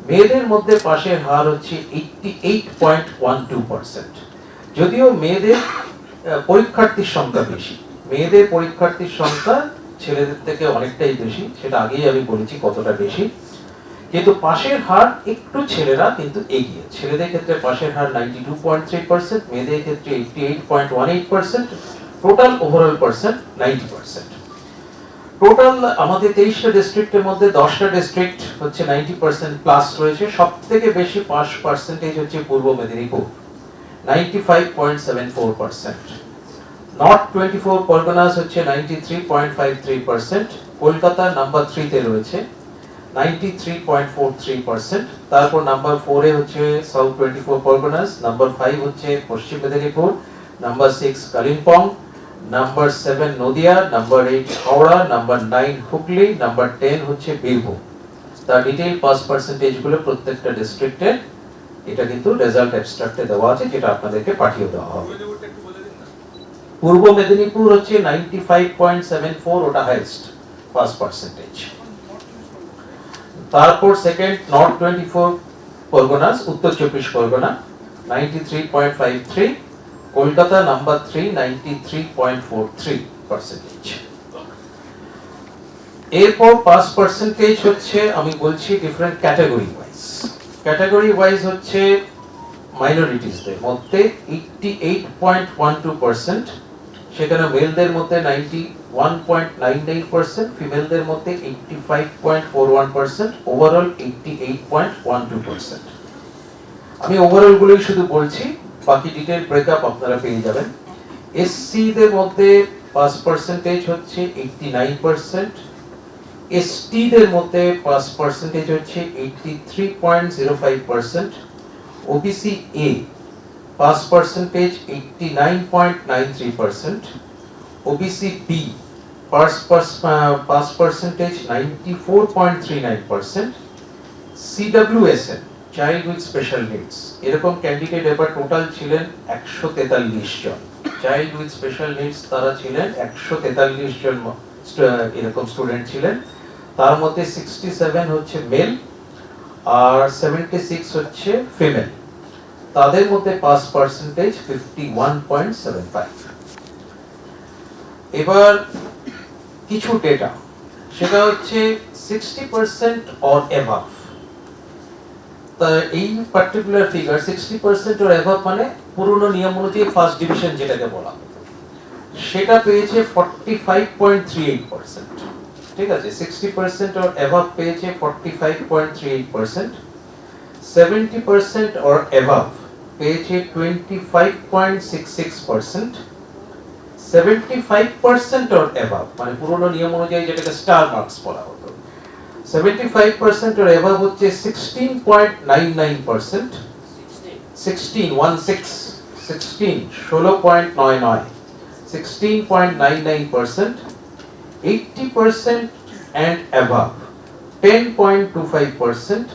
মেয়েদের মধ্যে পাশের হার হচ্ছে 88.12%। যদিও মেয়েদের পরীক্ষার্থীর সংখ্যা বেশি, মেয়েদের পরীক্ষার্থীর সংখ্যা ছেলেদের থেকে অনেকটাই বেশি, সেটা আগেই আমি বলেছি কতটা বেশি, কিন্তু পাশের হার একটু ছেলেরা কিন্তু এগিয়ে। ছেলেদের ক্ষেত্রে পাশের হার 92.3%, মেয়েদের ক্ষেত্রে 88.18%, টোটাল ওভারঅল পার্সেন্ট 90%। টোটাল আমাদের 23টা ডিস্ট্রিক্টের মধ্যে 10টা ডিস্ট্রিক্ট হচ্ছে 90% প্লাস রয়েছে। সবথেকে বেশি পাস পার্সেন্টেজ হচ্ছে পূর্ব মেদিনীপুর, 95.74%। নর্থ 24 পরগনাস হচ্ছে 93.53%, কলকাতা নাম্বার 3 তে রয়েছে 93.43%। তারপর নাম্বার 4 এ হচ্ছে সাউথ 24 পরগনাস, নাম্বার 5 হচ্ছে পশ্চিম Medinipur, number 6 Kalimpong, number 7 Nadia, number 8 Howrah, number 9 Hooghly, number 10 হচ্ছে বীরভূম। তার ডিটেইল পাস পার্সেন্টেজ গুলো প্রত্যেকটা ডিস্ট্রিক্টের এটা কিন্তু রেজাল্ট অ্যাবস্ট্রাক্টে দেওয়া আছে, যেটা আপনাদেরকে পাঠিয়ে দেওয়া হবে। পূর্ব মেদিনীপুর হচ্ছে 95.74, ওটা হাইয়েস্ট পাস পার্সেন্টেজ। তারপর সেকেন্ড নর্থ 24 পরগনাস, উত্তর 24 পরগনা 93.53, কলকাতা নাম্বার 3 93.43%। এরপর পাস পার্সেন্টেজ হচ্ছে আমি বলছি different category wise. Category wise হচ্ছে মাইনরিটিসদের মধ্যে 88.12%, সেখানে মেলদের মধ্যে 91.99%, ফিমেলদের মধ্যে 85.41%, ওভারঅল 88.12%। আমি ওভারঅল গুলোই শুধু বলছি, বাকি ডিটেইল ব্রেকআপ আপনারা পেয়ে যাবেন। এসসি দের মধ্যে পাস পার্সেন্টেজ হচ্ছে 89%, এসটি দের মধ্যে পাস পার্সেন্টেজ হচ্ছে 83.05%, OBC A pass percentage 89.93%, OBC B pass percentage 94.39%, CWSN child with special needs এরকম ক্যান্ডিডেট এবার টোটাল ছিলেন 143 জন। চাইল্ড উইথ স্পেশাল নিডস তারা ছিলেন 143 জন এরকম স্টুডেন্ট ছিলেন। তার মধ্যে 67 হচ্ছে মেল আর 76 হচ্ছে ফিমেল। তাদের মধ্যে পাস পার্সেন্টেজ 51.75। এবার কিছু ডেটা, সেটা হচ্ছে 60% অর অ্যাবাভ। তা এই পার্টিকুলার ফিগার 60% অর অ্যাবাভ মানে পুরনো নিয়ম অনুযায়ী ফার্স্ট ডিভিশন যেটাকে বলা হতো, সেটা পেয়েছে 45.38%। ঠিক আছে, 60% অর অ্যাবাভ পেয়েছে 45.38%, 70% অর অ্যাবাভ পেয়েছে 25.66%, 75% অর অ্যাবাভ মানে পুরনো নিয়ম অনুযায়ী যেটাকে স্টার মার্কস বলা হতো, 75% অর অ্যাবাভ হচ্ছে 16.99%, 16.99, 16.99%, 80% and above 10.25%,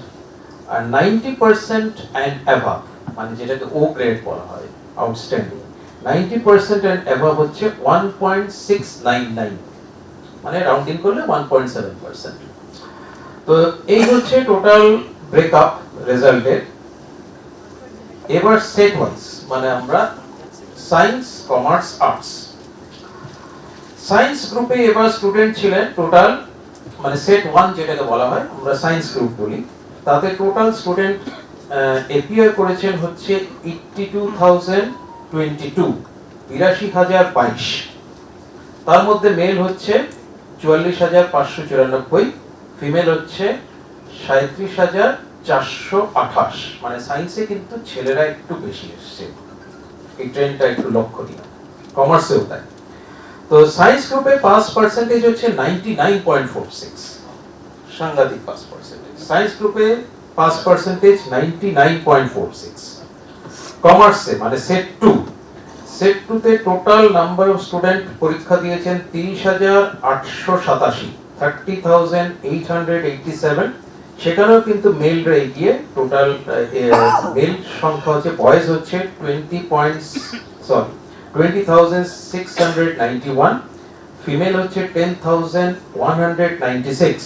R 90% and above মানে যেটাকে ও গ্রেড বলা হয় আউটস্ট্যান্ডিং, 90% and above হচ্ছে 1.699 মানে রাউন্ডিং করলে 1.7%। তো এই হচ্ছে টোটাল ব্রেকআপ রেজাল্টের। এবার সেট ওয়াইজ মানে আমরা সায়েন্স, কমার্স, আর্টস। সায়েন্স গ্রুপে এবার স্টুডেন্ট ছিলেন টোটাল মানে সেট 1 যেটাকে বলা হয় আমরা সায়েন্স গ্রুপ বলি, তাতে টোটাল স্টুডেন্ট এপিয়ার করেছেন হচ্ছে 82,022, 82,022। তার মধ্যে মেল হচ্ছে 44,594, ফিমেল হচ্ছে 37,428। মানে সায়েন্সে কিন্তু ছেলেরা একটু বেশি এসছে, এই ট্রেন্ডটা একটু লক্ষণীয়, কমার্সেও তাই। তো সায়েন্স গ্রুপে পাস পার্সেন্টেজ হচ্ছে 99.46, সাংঘাতিক পাস পার্সেন্টেজ। সায়েন্স গ্রুপে পাস পার্সেন্টেজ 99.46। কমার্সে মানে সেট 2, সেট 2 তে টোটাল নাম্বার অফ স্টুডেন্ট পরীক্ষা দিয়েছেন 30,887, 30,887। সেখানেও কিন্তু মেলরা এগিয়ে, টোটাল মেল সংখ্যা হচ্ছে বয়েজ হচ্ছে 20,691, ফিমেল হচ্ছে 10,196।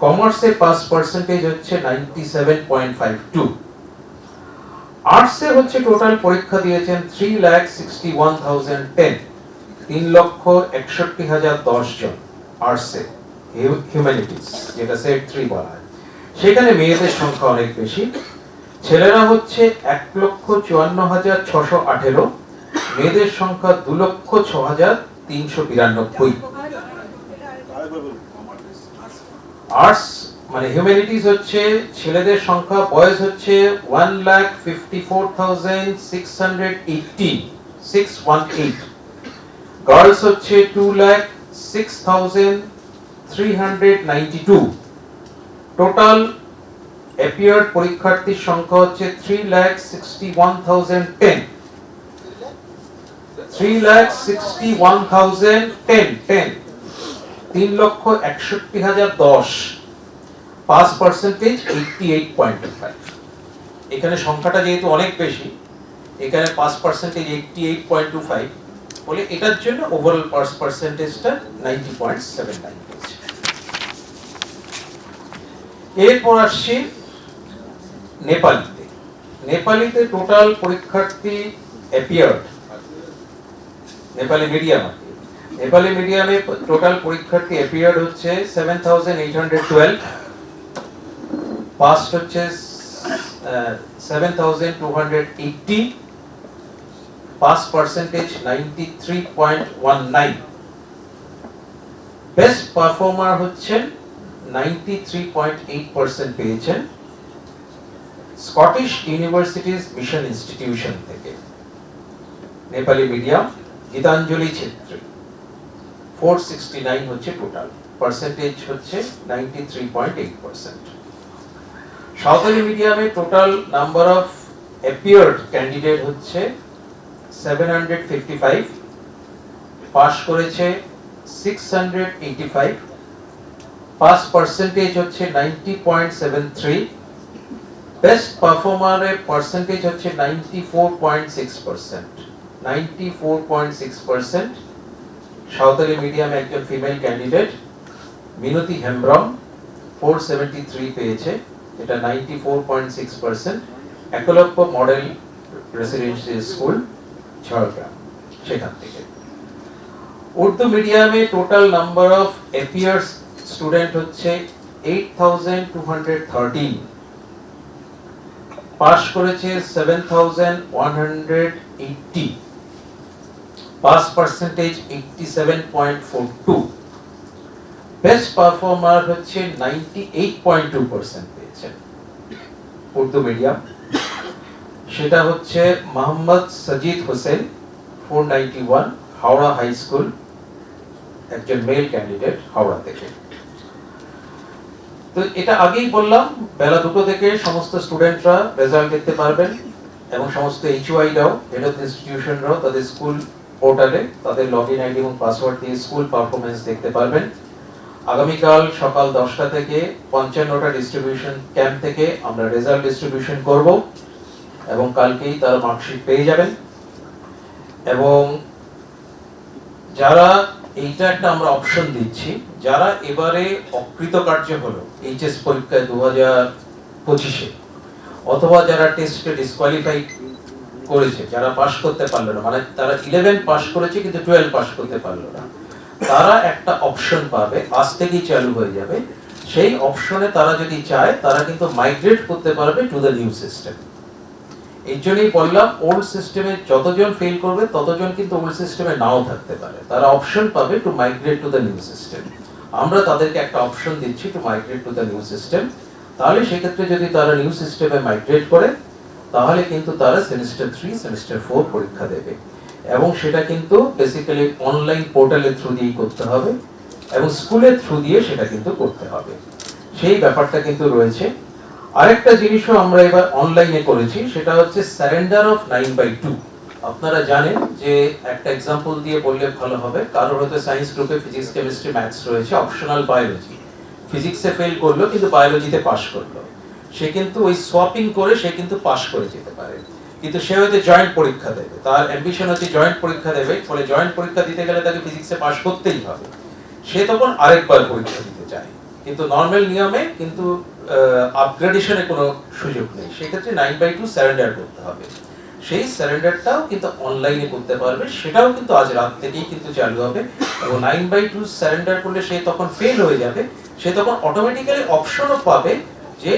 কমার্সে পাস পার্সেন্টেজ হচ্ছে 97.52। আর্টসে হচ্ছে টোটাল পরীক্ষা দিয়েছেন 3,61,010, 3,61,010 জন আর্টসে হিউম্যানিটিস যেটা সেট 3 বলা হয়। সেখানে মেয়েদের সংখ্যা অনেক বেশি, ছেলেরা হচ্ছে 1,54,618, মেয়েদের সংখ্যা 2,06,392। আর্টস মানে হিউম্যানিটিস হচ্ছে ছেলেদের সংখ্যা বয়েজ হচ্ছে 1,54,618, গার্লস হচ্ছে 2,06,392, টোটাল অ্যাপিয়ার্ড পরীক্ষার্থীর সংখ্যা হচ্ছে 3,61,010 3,61,010 3,61,010 পাস পার্সেন্টেজ 88.25। এখানে সংখ্যাটা যেহেতু অনেক বেশি, এখানে পাস পার্সেন্টেজ 88.25 বলে এটার জন্য ওভারঅল পাস পার্সেন্টেজটা 90.79 হচ্ছে। এরপর আসছি নেপালিতে। নেপালিতে টোটাল পরীক্ষার্থী অ্যাপিয়ার্ড, নেপালি মিডিয়ামে টোটাল পরীক্ষার্থী অ্যাপিয়ার্ড হচ্ছে 7,812, পাস্ট হচ্ছে 7,280, পাস পার্সেন্টেজ 93.19। বেস্ট পারফর্মার হচ্ছেন 93.8% পেয়েছেন স্কটিশ ইউনিভার্সিটিজ মিশন ইনস্টিটিউশন থেকে। নেপালি মিডিয়াম গীতাঞ্জলি ছেত্রী 469 হচ্ছে টোটাল, পার্সেন্টেজ হচ্ছে 93.8%। সাঁওতালি মিডিয়ামে total number of appeared candidate হচ্ছে 755, পাস করেছে 685, পাস পার্সেন্টেজ হচ্ছে 90.73। বেস্ট পারফর্মারের পার্সেন্টেজ হচ্ছে 94.6%, 94.6%। সাঁওতালি মিডিয়ামে একজন ফিমেল ক্যান্ডিডেট মিনতি হেমব্রম 473 পেয়েছে, এটা 94.6%। Eklavya model residential school Jhargram, সেখান থেকে। উর্দু মিডিয়ামে total number of appears student হচ্ছে 8,213, পাস করেছে 7,180, পাস পার্সেন্টেজ 87.42। বেস্ট পারফর্মার হচ্ছে 98.2% পেয়েছেন উর্দু মিডিয়াম, সেটা হচ্ছে মোহাম্মদ সাজিদ হোসেন 491, হাওড়া হাই স্কুল, একজন মেল ক্যান্ডিডেট হাওড়া থেকে। তো এটা আগেই বললাম, বেলা 2টো থেকে সমস্ত স্টুডেন্টরা রেজাল্ট দেখতে পারবেন এবং সমস্ত এইচওআইরাও, হেড অফ ইনস্টিটিউশনরাও তাদের স্কুল পোর্টালে তাদের লগইন আইডি এবং পাসওয়ার্ড দিয়ে স্কুল পারফরম্যান্স দেখতে পারবেন। আগামীকাল সকাল 10টা থেকে 55টা ডিস্ট্রিবিউশন ক্যাম্প থেকে আমরা রেজাল্ট ডিস্ট্রিবিউশন করব এবং কালকেই তারা মার্কশিট পেয়ে যাবেন। এবং যারা, এইটা একটা আমরা অপশন দিচ্ছি, যারা এবারে অকৃতকার্য হলো এইচএস পরীক্ষায় 2025-এ, অথবা যারা টেস্টে ডিসকোয়ালিফাই করেছে, যারা পাস করতে পারলো না, মানে তারা 11 পাস করেছে কিন্তু 12 পাস করতে পারলো না, তারা একটা অপশন পাবে, আজ থেকেই চালু হয়ে যাবে। সেই অপশনে তারা যদি চায় তারা কিন্তু মাইগ্রেট করতে পারবে টু দ্য নিউ সিস্টেম। এই জন্যই বললাম, ওল্ড সিস্টেমে যতজন ফেল করবে ততজন কিন্তু ওল্ড সিস্টেমে নাও থাকতে পারে, তারা অপশন পাবে two migrate to the new system. আমরা তাদেরকে একটা অপশন দিচ্ছি two migrate to the new system. তাহলে সেক্ষেত্রে যদি তারা নিউ সিস্টেমে মাইগ্রেট করে তাহলে কিন্তু তারা সেমিস্টার 3, সেমিস্টার 4 পরীক্ষা দেবে এবং সেটা কিন্তু বেসিক্যালি অনলাইন পোর্টালের থ্রু দিয়েই করতে হবে এবং স্কুলের থ্রু দিয়ে সেটা কিন্তু করতে হবে, সেই ব্যাপারটা কিন্তু রয়েছে। আরেকটা জিনিসও আমরা এবার অনলাইনে করেছি, সেটা হচ্ছে সারেন্ডার অফ 9/2। আপনারা জানেন যে একটা এক্সাম্পল দিয়ে বললে ভালো হবে, কারোর হয়তো সায়েন্স গ্রুপে ফিজিক্স, কেমিস্ট্রি, ম্যাথস রয়েছে, অপশনাল বায়োলজি, ফিজিক্সে ফেল করলো কিন্তু বায়োলজিতে পাস করলো, সে কিন্তু ওই সোয়াপিং করে সে কিন্তু পাস করে যেতে পারে। কিন্তু সে হয়তো জয়েন্ট পরীক্ষা দেবে, তার অ্যাম্বিশন হচ্ছে জয়েন্ট পরীক্ষা দেবে, ফলে জয়েন্ট পরীক্ষা দিতে গেলে তাকে ফিজিক্সে পাস করতেই হবে, সে তখন আরেকবার পরীক্ষা দিতে চায়, কিন্তু নর্মাল নিয়মে কিন্তু আপগ্রেডেশনের কোনো সুযোগ নেই, সেক্ষেত্রে 9/2 সারেন্ডার করতে হবে। সেই সারেন্ডারটাও কিন্তু অনলাইনে করতে পারবে, সেটাও কিন্তু আজ রাত থেকেই কিন্তু চালু হবে এবং 9/2 সারেন্ডার করলে সে তখন ফেল হয়ে যাবে, সে তখন অটোমেটিক্যালি অপশনও পাবে যে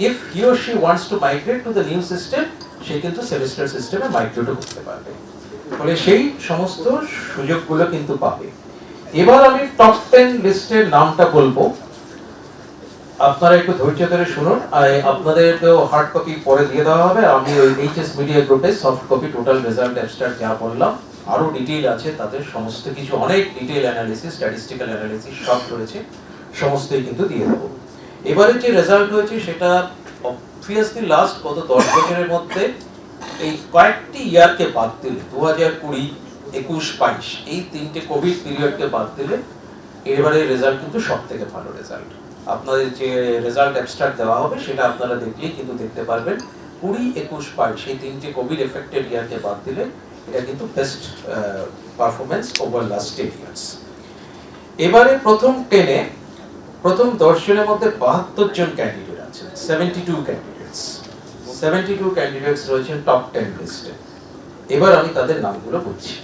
if he or she wants to migrate to the new system, সে কিন্তু সেমিস্টার সিস্টেমে মাইগ্রেটও করতে পারবে, ফলে সেই সমস্ত সুযোগগুলো কিন্তু পাবে। এবার আমি টপ 10 লিস্টের নামটা বলবো, আপনারা একটু ধৈর্য ধরে শুনুন। আপনাদেরকেও হার্ড কপি পরে দিয়ে দেওয়া হবে, আমি ওই এইচএস মিডিয়া গ্রুপে soft copy total result abstract যা বললাম আরো ডিটেইল আছে, তাদের সমস্ত কিছু অনেক ডিটেইল অ্যানালিসিস, স্ট্যাটিস্টিক্যাল অ্যানালিসিস সব রয়েছে, সমস্তই কিন্তু দিয়ে দেবো। এবারে যে রেজাল্ট হয়েছে সেটা অবভিয়াসলি লাস্ট গত 10 বছরের মধ্যে এই কয়েকটি ইয়ারকে বাদ দিলে 2020, 21, 22 এই তিনটে কোভিড পিরিয়ডকে বাদ দিলে এবারে রেজাল্ট কিন্তু সবথেকে ভালো রেজাল্ট। আপনাদের যে রেজাল্ট অ্যাবস্ট্রাক্ট দেওয়া হবে সেটা আপনারা দেখলেই কিন্তু দেখতে পারবেন 20, 21, 22 সেই তিনটে কোভিড এফেক্টেড ইয়ারকে বাদ দিলে এটা কিন্তু best performance over last 10 years. এবারে প্রথম 10-এ প্রথম 10 জনের মধ্যে 72 জন ক্যান্ডিডেট আছেন, 72 ক্যান্ডিডেটস। 72 ক্যান্ডিডেটস রয়েছেন টপ 10 লিস্টে। এবার আমি তাদের নামগুলো বলছি।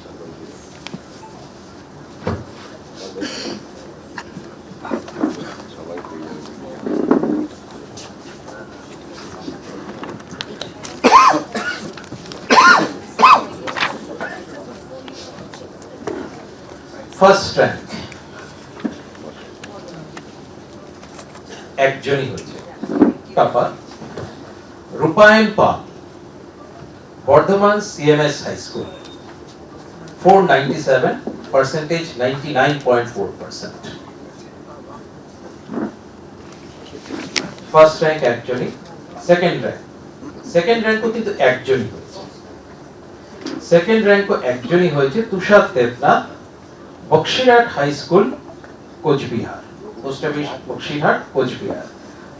ফার্স্ট র্যাঙ্ক একজনই হয়েছে, topper Rupayan Pal, Bardhaman CMS high school, 497, percentage 99.4%। First rank একজনই। সেকেন্ড র্যাঙ্কও কিন্তু একজনই হয়েছে। সেকেন্ড র্যাঙ্কও একজনই হয়েছে Tushar Debnath, Baksirhat high school, Cooch Behar, post office Baksirhat, Cooch Behar,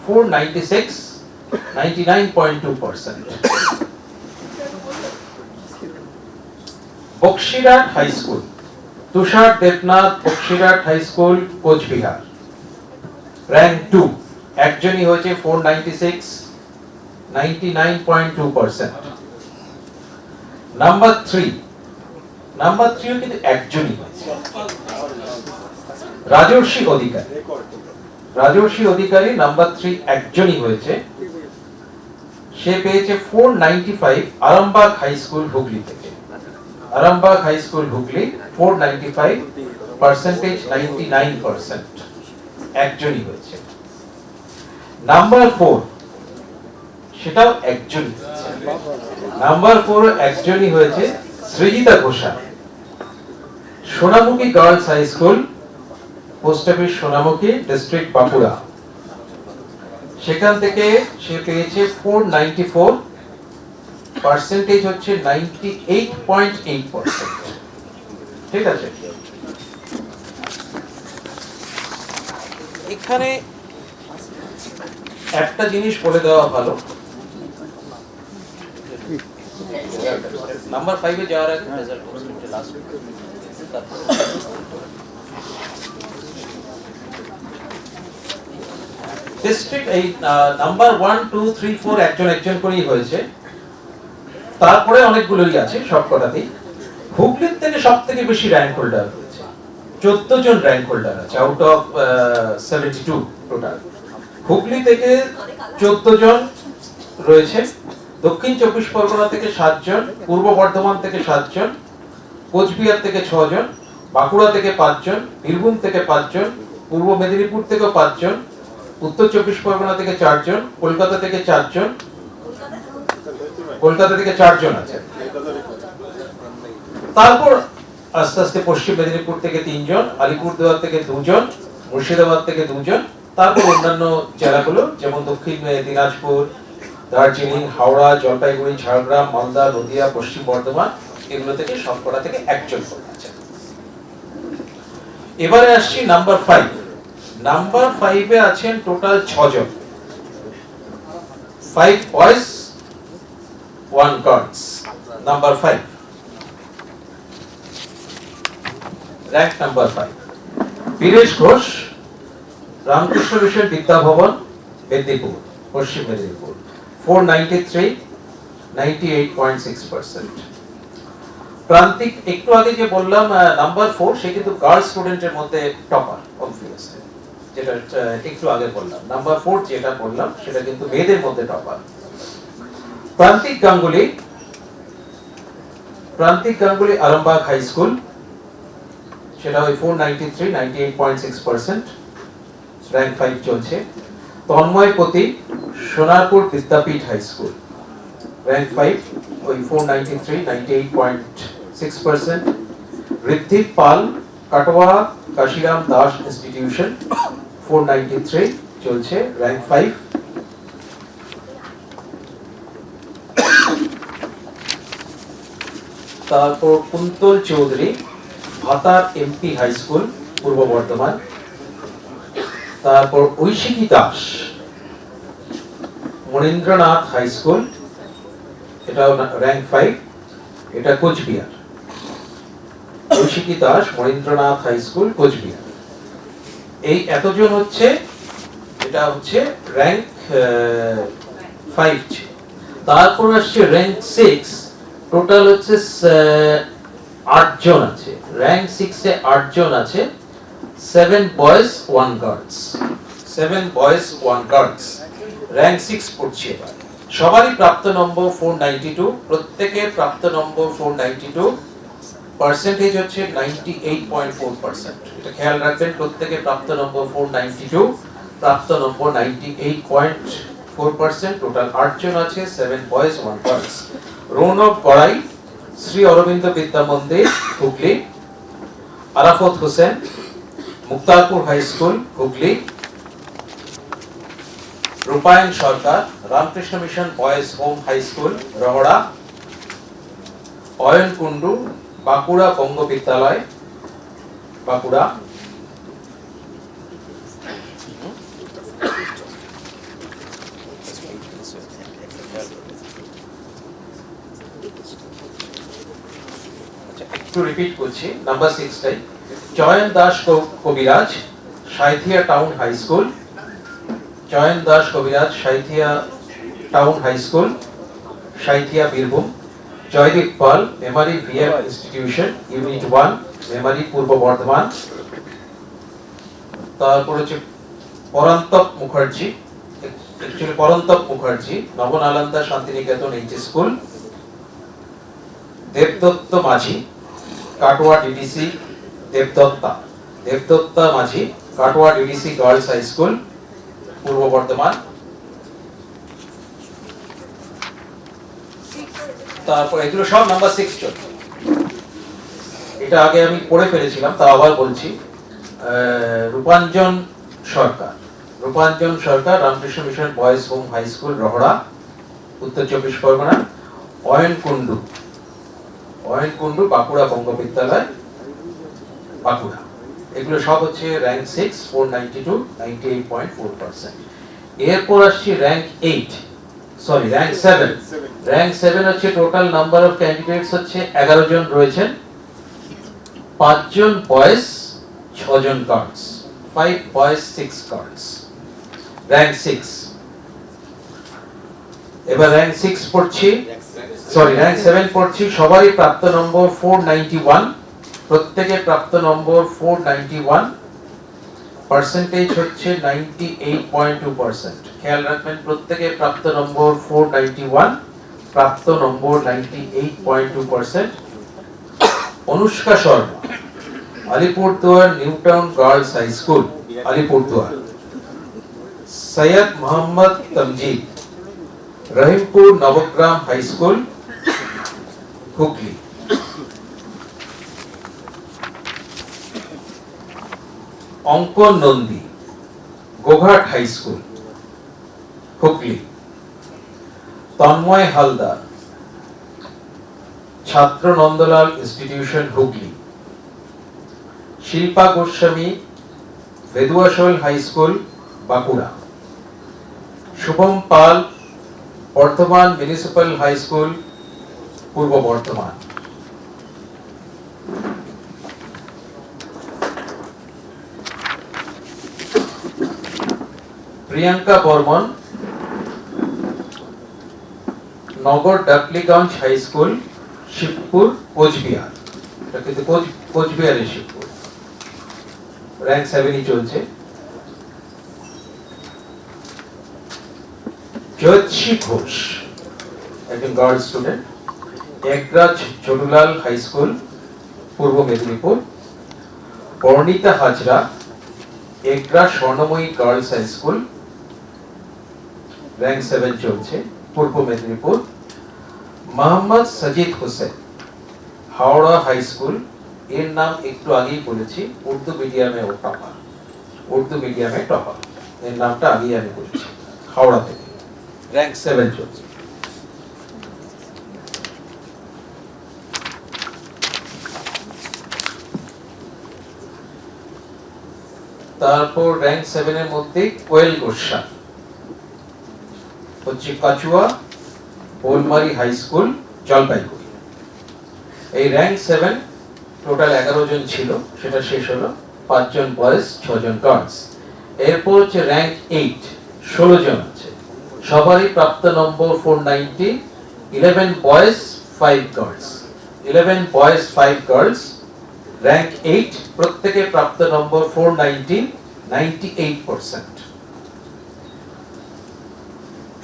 496, 99.2%। Baksirhat high school, Tushar Debnath, Baksirhat high school, Cooch Behar, rank 2 একজনই হয়েছে, 496, 99.2%। নাম্বার 3 কিন্তু একজনই হয়েছে, রাজর্ষি অধিকারী নাম্বার 3 একজনই হয়েছে। সে পেয়েছে 495, আরামবাগ হাই স্কুল হুগলি থেকে, Arambagh high school Hooghly, 495, percentage 99%, একজনই হয়েছে। নাম্বার 4 সেটাও একজনই হয়েছে, নাম্বার 4 একজনই হয়েছে, Srijita Ghoshal, Sonamukhi girls high school, post office Sonamukhi, district Bankura, সেখান থেকে সে পেয়েছে 494, পার্সেন্টেজ হচ্ছে 98.8%। ঠিক আছে, এখানে একটা জিনিস বলে দেওয়া ভালো, নাম্বার 5-এ যাওয়ার আগে রেজাল্ট পোস্ট লাস্ট ডিস্ট্রিক্ট এই নাম্বার 1, 2, 3, 4 একজন করেই হয়েছে, তারপরে অনেকগুলোই আছে, সবকটাতেই। হুগলির থেকে সবথেকে বেশি র্যাঙ্ক হোল্ডার হয়েছে, 14 জন র্যাঙ্ক হোল্ডার আছে আউট অফ 72 টোটাল। হুগলি থেকে 14 জন রয়েছে, দক্ষিণ 24 পরগনা থেকে 7 জন, পূর্ব বর্ধমান থেকে 7 জন, কোচবিহার থেকে 6 জন, বাঁকুড়া থেকে 5 জন, বীরভূম থেকে 5 জন, পূর্ব মেদিনীপুর থেকে 5 জন, উত্তর 24 পরগনা থেকে 4 জন, কলকাতা থেকে 4 জন, কলকাতা থেকে 4 জন আছে। তারপর আস্তে আস্তে পশ্চিম মেদিনীপুর থেকে 3 জন, আলিপুরদুয়ার থেকে 2 জন, মুর্শিদাবাদ থেকে 2 জন, তারপর অন্যান্য জেলাগুলো যেমন দক্ষিণ দিনাজপুর, দার্জিলিং, হাওড়া, জলপাইগুড়ি, ঝাড়গ্রাম, মালদা, নদিয়া, পশ্চিম বর্ধমান, এগুলো থেকে সবকটা থেকে একজন করে আছে। এবারে আসছি নাম্বার 5। নাম্বার 5-এ আছেন টোটাল 6 জন, 5 boys, 1 girls. Number 5, rank number 5, Biresh Ghosh, Ramakrishna mission বিদ্যা ভবন, মেদিনীপুর, পশ্চিম মেদিনীপুর, 493, 98.6%। প্রান্তিক, একটু আগে যে বললাম নাম্বার 4, সে কিন্তু গার্লস স্টুডেন্টের মধ্যে টপার, অবভিয়াসলি, যেটা একটু আগে বললাম। নাম্বার 4 যেটা বললাম সেটা কিন্তু মেয়েদের মধ্যে টপার। প্রান্তিক গাঙ্গুলি, আরামবাগ হাই স্কুল, সেটা ওই 493, 98.6%, র্যাঙ্ক 5 চলছে। তন্ময় পতি, সোনারপুর বিদ্যাপীঠ হাই স্কুল, র্যাঙ্ক 5, ওই 493, 98.6%। ঋদ্ধিক পাল, কাটোয়া কাশিরাম দাস ইনস্টিটিউশন, 493, চলছে, র্যাঙ্ক 5। তারপর কুন্তল চৌধুরী, ভাতার MP high school, Purba Bardhaman. তারপর ঐশিকী দাস, মনীন্দ্রনাথ হাই স্কুল, এটাও র্যাঙ্ক 5, এটা কোচবিহার। Aishiki Das, Manindranath high school, Cooch Behar. এই এতজন হচ্ছে, এটা হচ্ছে র্যাঙ্ক 5। তারপর আসছে র্যাঙ্ক 6, টোটাল হচ্ছে 8 জন আছে। র্যাঙ্ক 6 এ 8 জন আছে, 7 boys 1 girls. 7 boys 1 girls, rank 6 পড়ছে। এবার সবারই প্রাপ্ত নম্বর 492, প্রত্যেকের প্রাপ্ত নম্বর 492, পার্সেন্টেজ হচ্ছে 98.4%। এটা খেয়াল রাখবেন, প্রত্যেকের প্রাপ্ত নম্বর 492, প্রাপ্ত নম্বর 98.4%। টোটাল 8 জন আছে, 7 boys 1 girls. Rounak Garai, Shri Aurobindo Vidya Mandir, Hooghly. Arafat Hossain, Muktarpur high school, Hooghly. Rupayan Sarkar, Ramakrishna mission boys home high school, Rahara. Ayan Kundu, Bankura Banga Vidyalaya, Bankura. একটু রিপিট করছি, নাম্বার 6 টাই। চয়ন Das Kabiraj, Sainthia town high school. Chayan Das Kabiraj, Sainthia town high school, Sainthia, Birbhum. Joydeep Pal, Memari VM institution, unit 1, Memari, Purba Bardhaman. তারপর হচ্ছে Parantap Mukherjee, actually Parantap Mukherjee, Nabanalanda Santiniketan H school. Debdatta Majhi, Katwa DDC, Debdatta Majhi, Katwa DDC girls high school, Purba Bardhaman. তারপর এগুলো সব নাম্বার 6 জন। এটা আগে আমি পড়ে ফেলেছিলাম, তা আবার বলছি। Rupanjan Sarkar, Ramakrishna mission boys home high school, Rahara, Uttar 24 Pargana. Ayan Kundu, Bankura Banga Vidyalaya, Bankura. এগুলো সব হচ্ছে র্যাঙ্ক 6, 492, 98.4%। এরপর আসছে র্যাঙ্ক 7। র্যাঙ্ক 7 হচ্ছে টোটাল নাম্বার অফ ক্যান্ডিডেটস হচ্ছে 11 জন রয়েছেন, 5 জন বয়েজ, 6 জন গার্লস। 5 boys 6 girls, rank 6। এবার র্যাঙ্ক 6 পড়ছি, র্যাঙ্ক 7 পড়ছি। সবারই প্রাপ্ত নম্বর 491, প্রত্যেকের প্রাপ্ত নম্বর 491, পার্সেন্টেজ হচ্ছে 98.2%। খেয়াল রাখবেন, প্রত্যেকের প্রাপ্ত নম্বর 491, প্রাপ্ত নম্বর 98.2%। Anushka Sharma, Alipurduar Newtown girls high school, Alipurduar. Syed Mohammad Tamjid, Rahimpur Nabagram high school, Hooghly. Ankan Nandi, Goghat high school, Hooghly. Tanmay Haldar, ছাত্র Nandalal institution, Hooghly. Shilpa Goswami, Bheduashol high school, Bankura. Shubham Pal, Bardhaman municipal high school, Purba Bardhaman. Priyanka Barman, Nagar Dakliganj high school, Shibpur, Cooch Behar. এটা কিন্তু কোচবিহারের শিবপুর। র্যাঙ্ক 7 চলছে। জয়শ্রী ঘোষ, একজন girls student, Ekraj Chatulal high school, Purba Medinipur. Barnita Hazra, Ekra Swarnamayee girls high school, rank 7 চলছে, পূর্ব মেদিনীপুর। Mohammad Sajid Hossain, Howrah high school. এর নাম একটু আগেই বলেছি, উর্দু মিডিয়ামে টপার। এর নামটা আগেই আমি বলেছি, হাওড়া থেকে, র্যাঙ্ক 7 চলছে। তারপর র্যাঙ্ক 7 এর মধ্যে কোয়েল গোস্বা হচ্ছে কাচুয়া বোলমারি হাই স্কুল, জলপাইগুড়ি। এই র্যাঙ্ক 7 টোটাল 11 জন ছিল, সেটা শেষ হলো, 5 জন বয়েজ 6 জন গার্লস। এরপর হচ্ছে র্যাঙ্ক 8, 16 জন আছে, সবারই প্রাপ্ত নম্বর 490, 11 boys 5 girls, 11 boys 5 girls. Rank 8 প্রত্যেকে প্রাপ্ত নম্বর 490, 98%।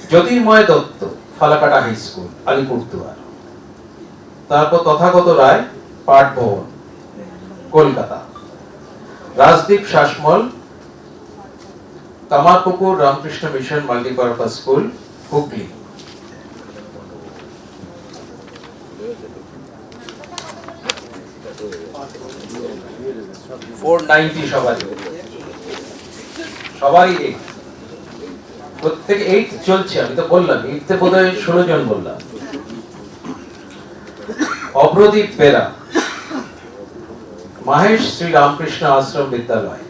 জ্যোতির্ময় দত্ত ফালাকাটা হাই স্কুল, আলিপুরদুয়ার। তারপর তথাগত রায় পাঠ ভবন, Kolkata. Rajdeep Sasmal Kamarpukur Ramakrishna mission multipurpose school, Hooghly. সবারই 8, প্রত্যেকে 8 চলছে। আমি তো বললাম 8 বোধহয় 16 জন বললাম। অভ্রদীপ বেরা মাহেশ শ্রী রামকৃষ্ণ আশ্রম বিদ্যালয়,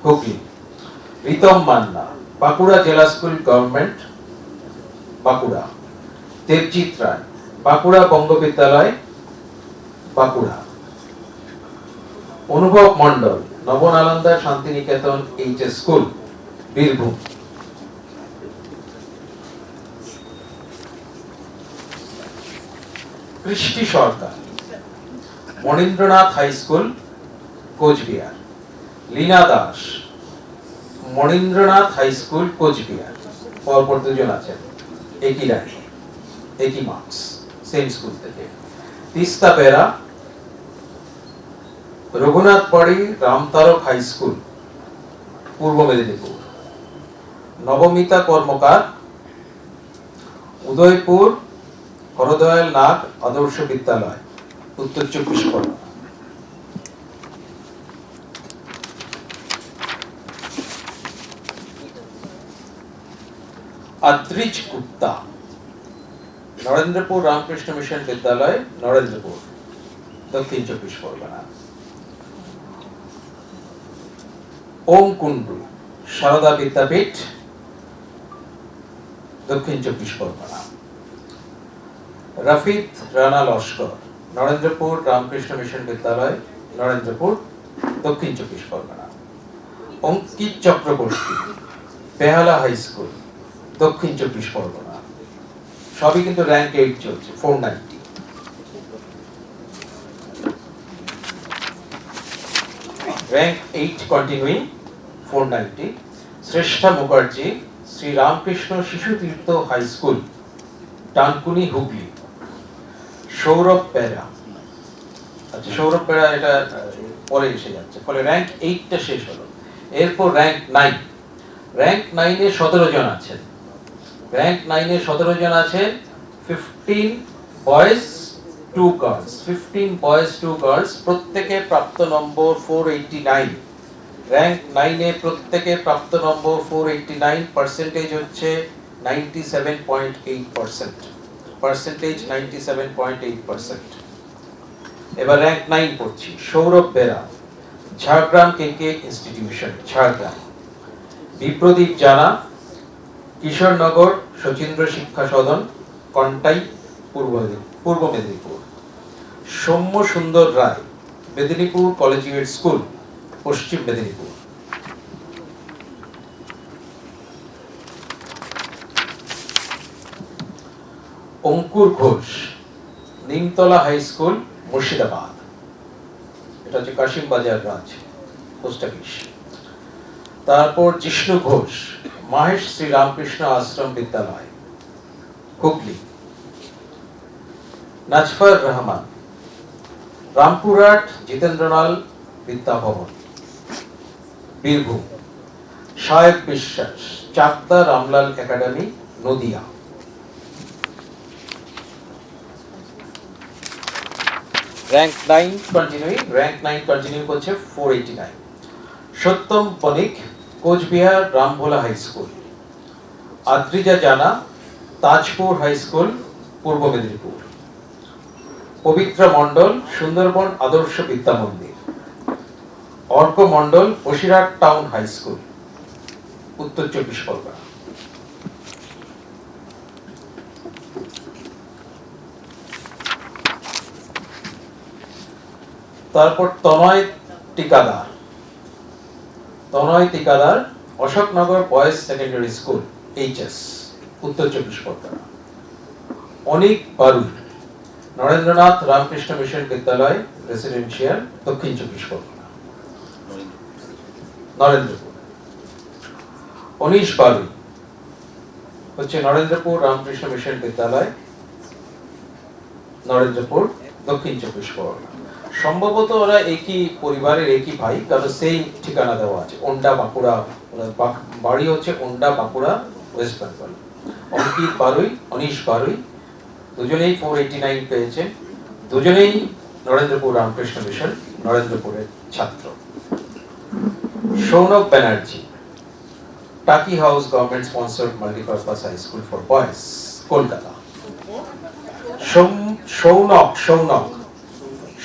Hooghly. Ritam Manna Bankura Zilla school government, Bankura. Debjit Roy Bankura Banga Vidyalaya, Bankura. Anubhav Mondal Nabanalanda Santiniketan HS school, Birbhum. Krishti Sarkar Manindranath high school, Cooch Behar. Leena Das Manindranath high school, Cooch Behar. পরপর 2 জন আছেন, একই র্যাঙ্ক, একই মার্কস, সেম স্কুল থেকে। তিস্তা বেরা রঘুনাথ বাড়ি রামতারক হাই স্কুল, পূর্ব মেদিনীপুর। নবমিতা কর্মকার উদয়পুর হরদয়াল নাগ আদর্শ বিদ্যালয়, উত্তর 24 পরগনা। আদ্রিজ গুপ্তা নরেন্দ্রপুর রামকৃষ্ণ মিশন বিদ্যালয়, নরেন্দ্রপুর, দক্ষিণ 24 পরগনা। ওম কুন্ডু সারদা বিদ্যাপীঠ, দক্ষিণ 24 পরগনা। রফিদ রানা লস্কর নরেন্দ্রপুর রামকৃষ্ণ মিশন বিদ্যালয়, নরেন্দ্রপুর, দক্ষিণ 24 পরগনা। অঙ্কিত চক্রবর্তী বেহালা হাই স্কুল, দক্ষিণ 24 পরগনা। সবই কিন্তু র্যাঙ্ক 8 চলছে, 490। Rank 8 continuing, 490। শ্রেষ্ঠা মুখার্জি শ্রী রামকৃষ্ণ শিশু তীর্থ হাই স্কুল, ডানকুনি, হুগলি। সৌরভ বেরা, আচ্ছা সৌরভ বেরা এটা পরে এসে যাচ্ছে, ফলে র্যাঙ্ক 8টা শেষ হলো। এরপর র্যাঙ্ক 9, র্যাঙ্ক 9 এ 17 জন আছেন, র্যাঙ্ক 9 এ 17 জন আছেন, 15 বয়েজ 2 গার্লস, 15 বয়েজ 2 গার্লস, প্রত্যেকে প্রাপ্ত নম্বর 489। র্যাঙ্ক 9 এ প্রত্যেকে প্রাপ্ত নম্বর 489, পার্সেন্টেজ হচ্ছে 97.8%, পার্সেন্টেজ 97.8%। এবার র্যাঙ্ক 9 পড়ছি। সৌরভ বেরা ঝাড়গ্রাম কেকে ইনস্টিটিউশন, ঝাড়গ্রাম। বিপ্রদীপ জানা কিশোরনগর শচীন্দ্র শিক্ষা সদন, কন্টাই, পূর্ব মেদিনীপুর। সৌম্য সুন্দর রায় মেদিনীপুর কলেজিয়েট স্কুল, পশ্চিম মেদিনীপুর। অঙ্কুর ঘোষ নিমতলা হাই স্কুল, মুর্শিদাবাদ। এটা হচ্ছে কাশিম বাজার ব্রাঞ্চ, পোস্ট অফিস। তারপর জিষ্ণু ঘোষ মাহেশ শ্রী রামকৃষ্ণ আশ্রম বিদ্যালয়, হুগলি। নাজফার রহমান রামপুরহাট জিতেন্দ্রলাল বিদ্যা ভবন, Birbhum. Shayek Biswas Chakdah Ramlal academy, Nadia. Rank 9 continuing, rank 9 continue করছে, 489। Satyam Banik Cooch Behar Rambhola high school, Adrija Jana Tajpur high school Purba Medinipur, Pabitra মণ্ডল Sundarban Adarsha Vidya Mandir, Arka Mondal Basirhat town high school Uttar 24 Parganas. তারপর Tanay Tikadar Ashoknagar boys secondary school HS Uttar 24 Parganas. Anik Barui Narendranath Ramakrishna mission Vidyalaya residential Dakshin 24 Pargana Narendrapur. Anise Barui হচ্ছে নরেন্দ্রপুর রামকৃষ্ণ মিশন বিদ্যালয় নরেন্দ্রপুর দক্ষিণ 24 পরগনা। সম্ভবত ওরা একই পরিবারের একই ভাই, কারণ সেই ঠিকানা দেওয়া আছে ওন্ডা বাঁকুড়া, বাড়ি হচ্ছে ওন্ডা বাঁকুড়া ওয়েস্ট বেঙ্গল। অঙ্কিত বারুই অনিশ বারুই দুজনেই 489 পেয়েছেন, দুজনেই নরেন্দ্রপুর রামকৃষ্ণ মিশন নরেন্দ্রপুরের ছাত্র। Sounak Banerjee Taki house government sponsored multipurpose high school for boys Kolkata.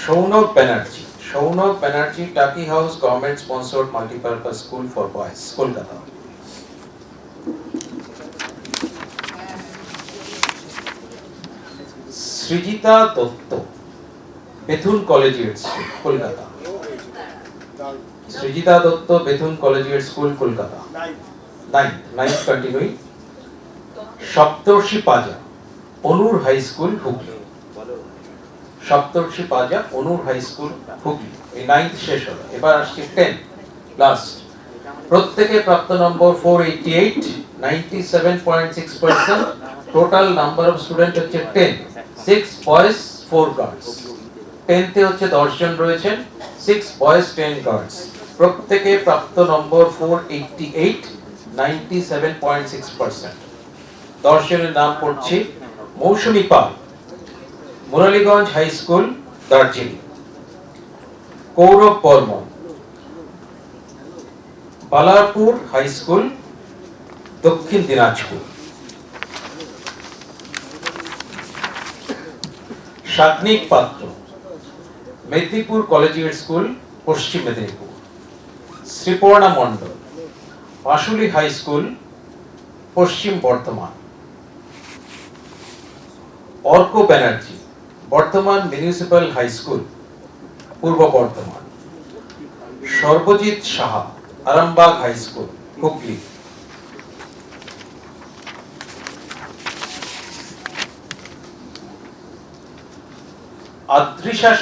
Sounak Banerjee Taki house government sponsored multipurpose school for boys Kolkata. Srijita Dutta Bethune collegiate school Kolkata. Srijita Dutta Bethune collegiate school Kolkata 9th continuing. Saptarshi Paja Anur high school Hooghly. Saptarshi Paja Anur high school Hooghly. এই 9th শেষ হলো, এবার আসছে 10 last. প্রত্যেকে প্রাপ্ত নম্বর 488, 97.6%। টোটাল নাম্বার অফ স্টুডেন্ট হচ্ছে 10, 6 boys 4 girls. 10th এ হচ্ছে 10 জন রয়েছেন, 6 বয়েজ 10 গার্লস। প্রত্যেকে প্রাপ্ত নম্বর 488, 97.6%। 10 জনের নাম পড়ছি। Mousumi Pal Muraliganj high school Darjeeling. Kaurab Barman Balarpur high school Dakshin Dinajpur. Sagnik Patra Medinipur collegiate school Paschim Medinipur. Sriparna Mondal Pashuli high school Paschim Bardhaman. Arka Banerjee Bardhaman municipal high school Purba Bardhaman. Sarbajit Saha Arambagh high school Hooghly. Adrisha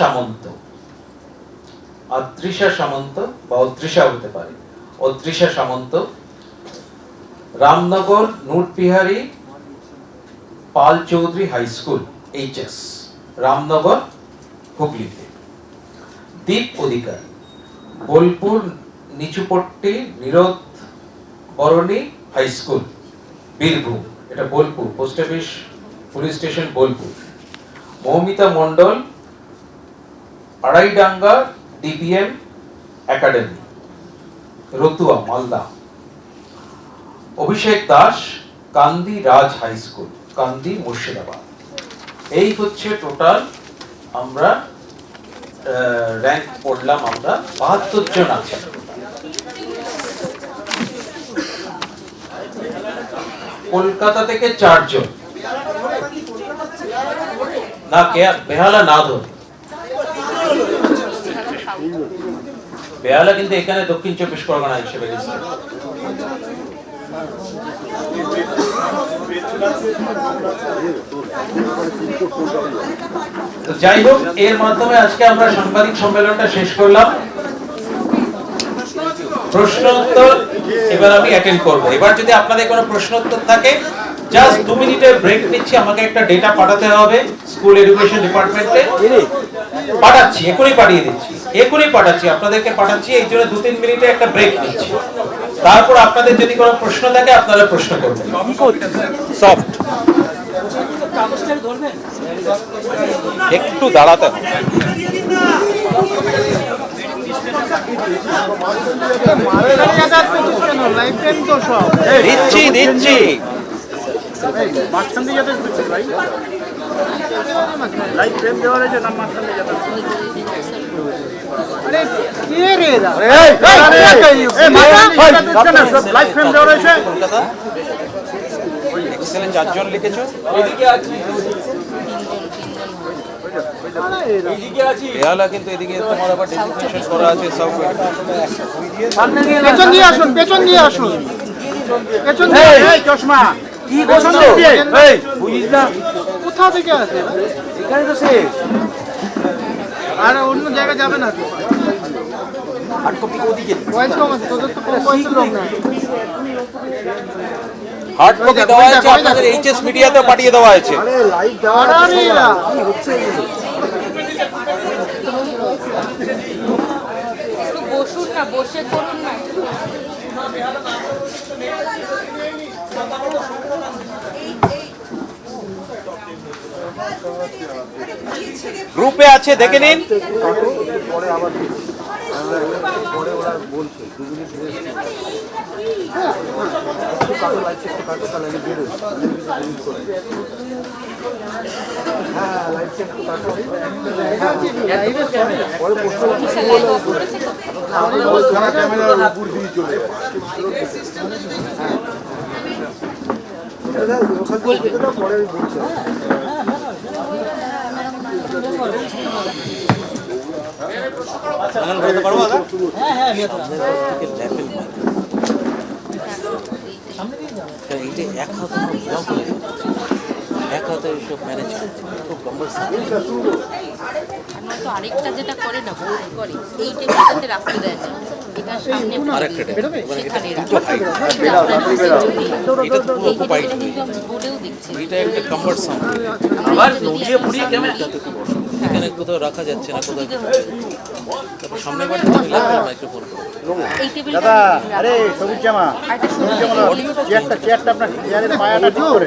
Samanta বা অদ্রিশা হতে পারে, Adrisha Samanta Ramnagar Nurbihari Pal Chowdhury high school HS Ramnagar হুগলিতে। দীপ অধিকারী বোলপুর নিচুপট্টি নিরোধ বরণী হাই স্কুল বীরভূম, এটা Bolpur post office police station Bolpur. Moumita Mondal Araidanga DBM academy Ratua Malda. Abhishek Das Kandi Raj high school Kandi Murshidabad. এই হচ্ছে টোটাল আমরা র‍্যাঙ্ক পড়লাম আমরা 72 জন আছে। কলকাতা থেকে 4 জন, না কে বেহালা না ধর বেহালা কিন্তু এখানে দক্ষিণ 24 পরগনা হিসেবে লিস্ট। যাই হোক, এর মাধ্যমে আজকে আমরা সাংবাদিক সম্মেলনটা শেষ করলাম। প্রশ্ন উত্তর এবার আমি অ্যাটেন্ড করব। এবার যদি আপনাদের কোনো প্রশ্ন উত্তর থাকে জাস্ট 2 মিনিটের ব্রেক নিচ্ছি। আমাকে একটা ডেটা পাঠাতে হবে স্কুল এডুকেশন ডিপার্টমেন্টে। পাঠাচ্ছি, এখনই পাঠিয়ে দিচ্ছি, এখনই পাঠাচ্ছি, আপনাদেরকে পাঠাচ্ছি। এই জন্য 2-3 মিনিটে একটা ব্রেক নিচ্ছি। তারপর আপনাদের যদি কোনো প্রশ্ন থাকে আপনারা প্রশ্ন করবেন। সফট একটু দাঁড়াতে হবে। দিচ্ছি দিচ্ছি কলকাতা এক্সেলেন্ট 4 জন লিখেছো বেহালা কিন্তু এদিকে তোমার আবার ডেজিগনেশন করা আছে সব পেছন দিয়ে আসুন পেছন দিয়ে আসুন পেছন দিয়ে এই চশমা কি পেছন দিয়ে এই বুঝিস না কোথা থেকে আসে এখানে তো সে আর অন্য জায়গা যাবে না তো আট কপি ওদিকে বয়স কম আছে তোদের তো কম বয়সের লোক না হার্ড কপি দেওয়া আছে আপনাদের এইচএস মিডিয়াতে পাঠিয়ে দেওয়া আছে আরে লাইভ দেওয়া কি হচ্ছে একটু বসুন না, বসে করুন না। গ্রুপে আছে দেখে নিন পরে আবার পরে ওরা বলছে কাটো লাইভ চেক কাটো তাহলে আমি বেরো হ্যাঁ লাইভ চেক কাটো পরে পোস্ট ক্যামেরার উপর দিয়ে চলে পরে আমি বলছি এক হাতে সব ম্যানেজ খুব নয়তো আরেকটা যেটা করে না ভুল করে এই টেবিলটাতে রাখতে দেয় না এটা সামনে আরেকটা সেখানে বোর্ডেও দেখছে এটা একটা কাম্বারসাম আবার নড়িয়ে পুড়িয়ে ক্যামেরা এখানে কোথাও রাখা যাচ্ছে না কোথাও তারপর সামনে বাড়ি মাইক্রোফোন এই টেবিলটা দাদা আরে সবুজ জামা চেয়ারটা আপনার চেয়ারের পায়াটা ঠিক করে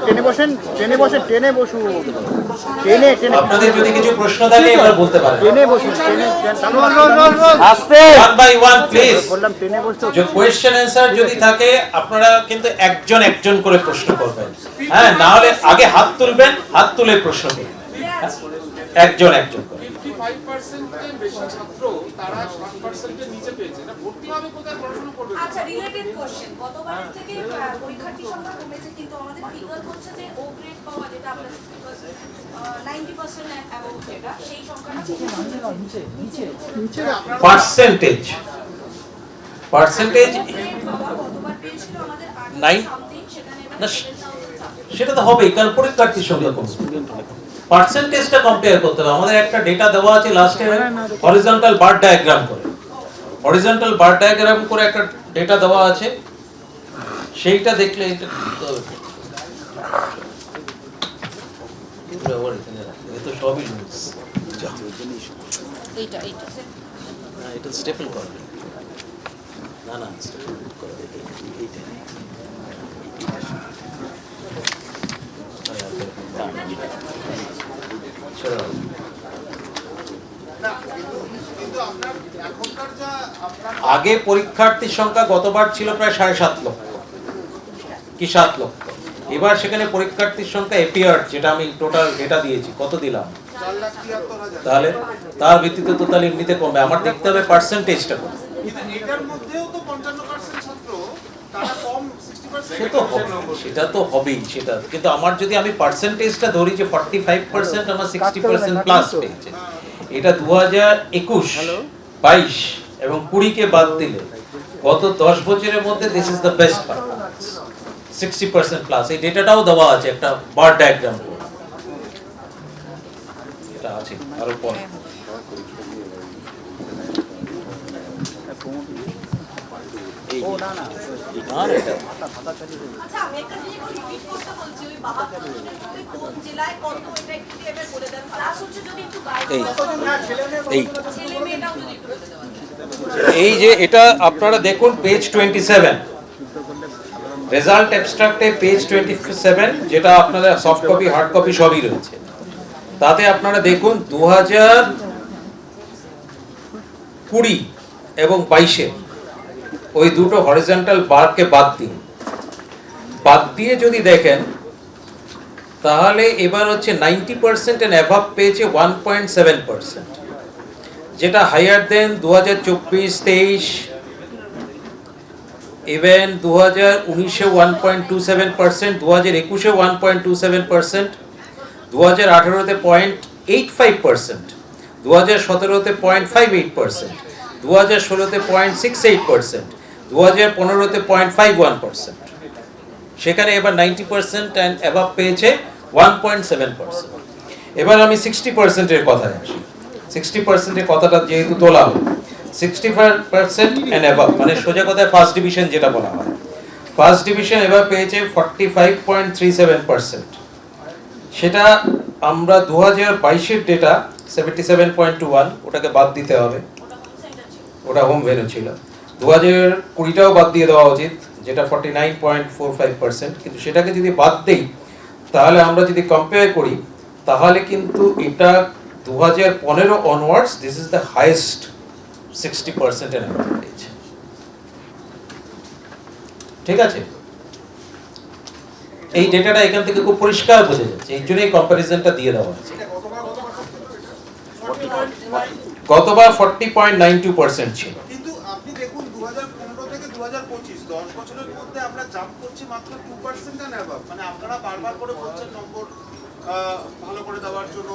টেনে বসেন টেনে বসেন টেনে বসুন টেনে টেনে আপনাদের যদি কিছু প্রশ্ন থাকে এবার বলতে পারেন টেনে বসুন টেনে আস্তে ওয়ান বাই ওয়ান প্লিজ বললাম টেনে বসতে যে কোশ্চেন অ্যানসার যদি থাকে আপনারা কিন্তু একজন একজন করে প্রশ্ন করবেন হ্যাঁ না হলে আগে হাত তুলবেন হাত তুলে প্রশ্ন করবেন একজন একজন করে 55% বেশি ছাত্র তারা 60% এর নিচে পেয়েছে না ভর্তি হবে কোথায় পড়াশোনা করবে আচ্ছা রিলেটেড কোশ্চেন গতবারের থেকে পরীক্ষার্থী সংখ্যা কমেছে কিন্তু আমাদের ফিগার হচ্ছে যে ও গ্রেড পাওয়া যেটা আমরা 90% অ্যাবাভ যেটা সেই সংখ্যাটা পার্সেন্টেজ পার্সেন্টেজ গতবার পেয়েছিল আমাদের 9 সামথিং সেখানে না সেটা তো হবেই কারণ পরীক্ষার্থীর সংখ্যা কমছে পার্সেন্টেজটা কম্পেয়ার করতে হবে আমাদের একটা ডেটা দেওয়া আছে লাস্টে হরিজন্টাল বার ডায়াগ্রাম করে হরিজন্টাল বার ডায়াগ্রাম করে একটা ডেটা দেওয়া আছে সেইটা দেখলে এটা তো সবই নোটস এইটা না এটা স্টেপল করবে না না স্টেপল করবে এইটা আগে পরীক্ষার্থীর সংখ্যা গতবার ছিল প্রায় 7.5 লক্ষ কি 7 লক্ষ এবার সেখানে পরীক্ষার্থীর সংখ্যা এপিয়ার যেটা আমি টোটাল ডেটা দিয়েছি কত দিলাম তাহলে তার ভিত্তিতে তো তাহলে এমনিতে কমবে আমার দেখতে হবে পার্সেন্টেজটা কত এটার মধ্যেও তো 55% ছাত্র তারা কম 60% সেটা তো হবেই সেটা কিন্তু আমার যদি আমি পার্সেন্টেজটা ধরি যে 45% আমার 60% প্লাস পেয়েছে এটা 2021 22 এবং 20 কে বাদ দিলে গত 10 বছরের মধ্যে this is the best performance 60% plus এই ডেটাটাও দেওয়া আছে একটা বার ডায়াগ্রাম এটা আছে আরো পরে আচ্ছা আমি একটা জিনিস রিপিট করতে বলছি ওই 72 কোন জেলায় কত এটা একটু এভাবে বলে দেন প্লাস হচ্ছে যদি একটু এই ছেলে মেয়েটাও যদি একটু বলে দেওয়া এই যে এটা আপনারা দেখুন পেজ 27 রেজাল্ট অ্যাবস্ট্রাক্টে পেজ 27 যেটা আপনাদের সফট কপি হার্ড কপি সবই রয়েছে তাতে আপনারা দেখুন 2000 20 এবং 22-এর ওই দুটো হরিজন্টাল বারকে বাদ দিয়ে যদি দেখেন তাহলে এবার হচ্ছে 90% এন্ড অ্যাভাব পেয়েছে 1.7%, যেটা হায়ার দেন 2024-23, ইভেন 2019-এ 1.27%, 2021-এ 1.27%, 2018-তে 0.85%, 2017-তে 0.58%, 2016-তে 0.68%, 2015-তে 0.51%। সেখানে এবার 90% অ্যান্ড অ্যাভাব পেয়েছে 1.7%। এবার আমি 60% এর কথায় আসি। 60% এর কথাটা যেহেতু তোলা হলো, 65% অ্যান্ড অ্যাভাব মানে সোজা কথায় ফার্স্ট ডিভিশন যেটা বলা হয়, ফার্স্ট ডিভিশন এবার পেয়েছে 45.37%। সেটা আমরা 2022-এর ডেটা 77.21, ওটাকে বাদ দিতে হবে, ওটা হোম ভেন্যু ছিল। 2020টাও বাদ দিয়ে দেওয়া উচিত, যেটা 49.45%, কিন্তু সেটাকে যদি বাদ দেই তাহলে আমরা যদি কম্পেয়ার করি তাহলে কিন্তু এটা 2015 onwards this is the highest 60% এর অ্যাভারেজ। ঠিক আছে, এই ডেটাটা এখান থেকে খুব পরিষ্কার বোঝা যাচ্ছে, এই জন্যই কম্প্যারিজনটা দিয়ে দেওয়া হয়েছে। গতবার 40.92% ছিল। কিন্তু আপনি দেখুন 2015 থেকে 2025 10 বছরের মধ্যে আমরা জাম্প করছি মাত্র 2% এন্ড অ্যাবাভ। মানে আপনারা বারবার করে বলছেন নম্বর ভালো করে দেওয়ার জন্য,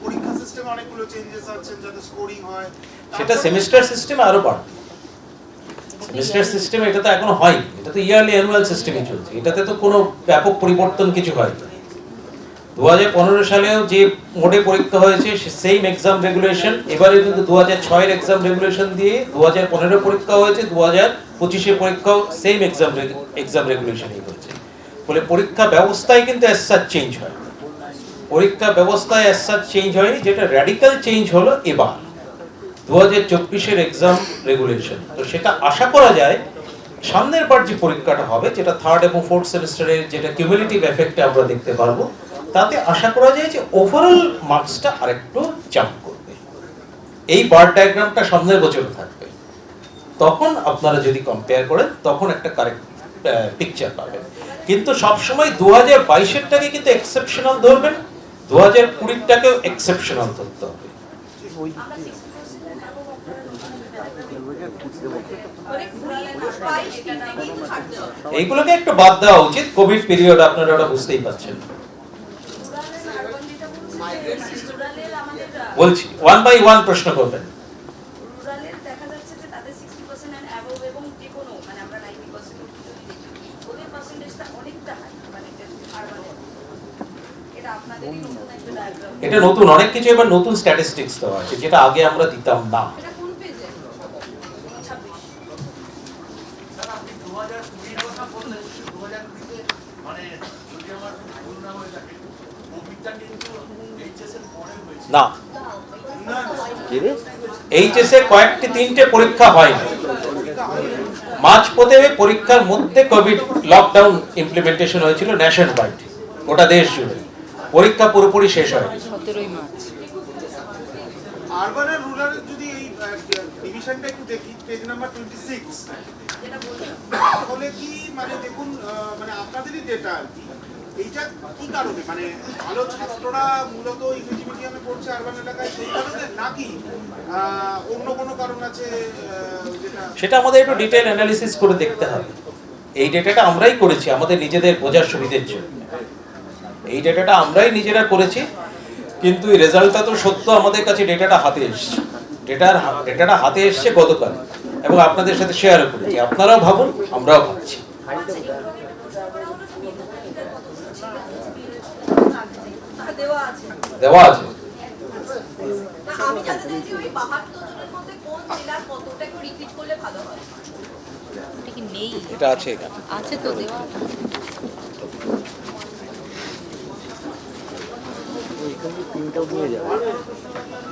পরীক্ষা সিস্টেমে অনেকগুলো চেঞ্জেস আছে যাতে স্কোরিং হয়, সেটা সেমিস্টার সিস্টেমে আরো বাড়বে। সেমিস্টার সিস্টেম এটা তো এখনো হয়নি, এটা তো ইয়ারলি অ্যানুয়াল সিস্টেমে চলছে, এটাতে তো কোনো ব্যাপক পরিবর্তন কিছু হয়নি। 2015 সালেও যে মোডে পরীক্ষা হয়েছে সেম এক্সাম রেগুলেশন, এবারে কিন্তু 2006-এর এক্সাম রেগুলেশন দিয়ে 2015 পরীক্ষা হয়েছে, 2025-এ পরীক্ষাও সেম এক্সাম রেগুলেশনই হয়েছে। ফলে পরীক্ষা ব্যবস্থায় কিন্তু অ্যাজ সাচ চেঞ্জ হয়, পরীক্ষা ব্যবস্থায় অ্যাজ সাচ চেঞ্জ হয়নি। যেটা র্যাডিক্যাল চেঞ্জ হলো এবার 2024-এর এক্সাম রেগুলেশন। তো সেটা আশা করা যায় সামনের বার যে পরীক্ষাটা হবে, যেটা থার্ড এবং ফোর্থ সেমিস্টারের যেটা কিউমুলেটিভ এফেক্টে আমরা দেখতে পারবো, তাতে আশা করা যায় যে ওভারঅল মার্কসটা আরেকটু জাম্প করবে। এই বার ডায়াগ্রামটা সামনের বছর থাকবে, তখন আপনারা যদি কম্পেয়ার করেন তখন একটা কারেক্ট পিকচার পাবেন। কিন্তু সবসময় 2022-এরটাকে কিন্তু এক্সেপশনাল ধরবেন, 2020-টাকেও এক্সেপশনাল ধরতে হবে। এইগুলোকে একটু বাদ দেওয়া উচিত, কোভিড পিরিয়ড আপনারা ওটা বুঝতেই পারছেন। বলছি ওয়ান বাই ওয়ান প্রশ্ন করবেন। রুরালের দেখা যাচ্ছে যে তাদের 60% এন্ড অ্যাবভ এবং যে কোনো মানে আমরা 90% ওদের পার্সেন্টেজটা অনেকটা হাই, মানে আরবানের। এটা আপনাদেরই নতুন একটা ডায়াগ্রাম। এটা নতুন অনেক কিছু, এবার নতুন স্ট্যাটিস্টিক্স দেওয়া আছে যেটা আগে আমরা দিতাম না। এটা কোন পেজে? 26 স্যার আপনি 2020 কথা বললেন, 2020-তে মানে যদি আমার ভুল না হয়ে থাকে কোভিডটা কিন্তু এইচএস এর পরে হয়েছে না, এইচএসএ কয়েকটি 3টে পরীক্ষা হয় না, মাঝপথে পরীক্ষার মধ্যে কোভিড লকডাউন ইমপ্লিমেন্টেশন হয়েছিল ন্যাশন ওয়াইড, গোটা দেশ জুড়ে। পরীক্ষা পুরোপুরি শেষ হয় 17 মার্চ। আরবান আর রুরাল যদি এই ডিভিশনটা একটু দেখি, পেজ নাম্বার 26, তাহলে কি মানে দেখুন মানে আপনাদেরই ডেটা আর কি, এইটা কি কারণে মানে ভালো ছাত্ররা মূলত ইংরেজি মিডিয়ামে পড়ছে আরবান এলাকায় সেই কারণে, নাকি অন্য কোনো কারণ আছে যেটা? সেটা আমাদের একটু ডিটেইল অ্যানালিসিস করে দেখতে হবে। এই ডেটাটা আমরাই করেছি আমাদের নিজেদের বোঝার সুবিধার জন্য, এই ডেটাটা আমরাই নিজেরা করেছি, কিন্তু এই রেজাল্টটা তো সত্য আমাদের কাছে ডেটাটা হাতে এসছে, ডেটাটা হাতে এসছে গতকাল এবং আপনাদের সাথে শেয়ারও করেছি। আপনারাও ভাবুন, আমরাও ভাবছি। দেওয়া আছে। আমি জানতে চাইছি ওই 72 জনের মধ্যে কোন জেলার কতটা একটু রিপিট করলে ভালো হয়? এটা কি নেই? এটা আছে এখানে। আছে তো দেওয়া।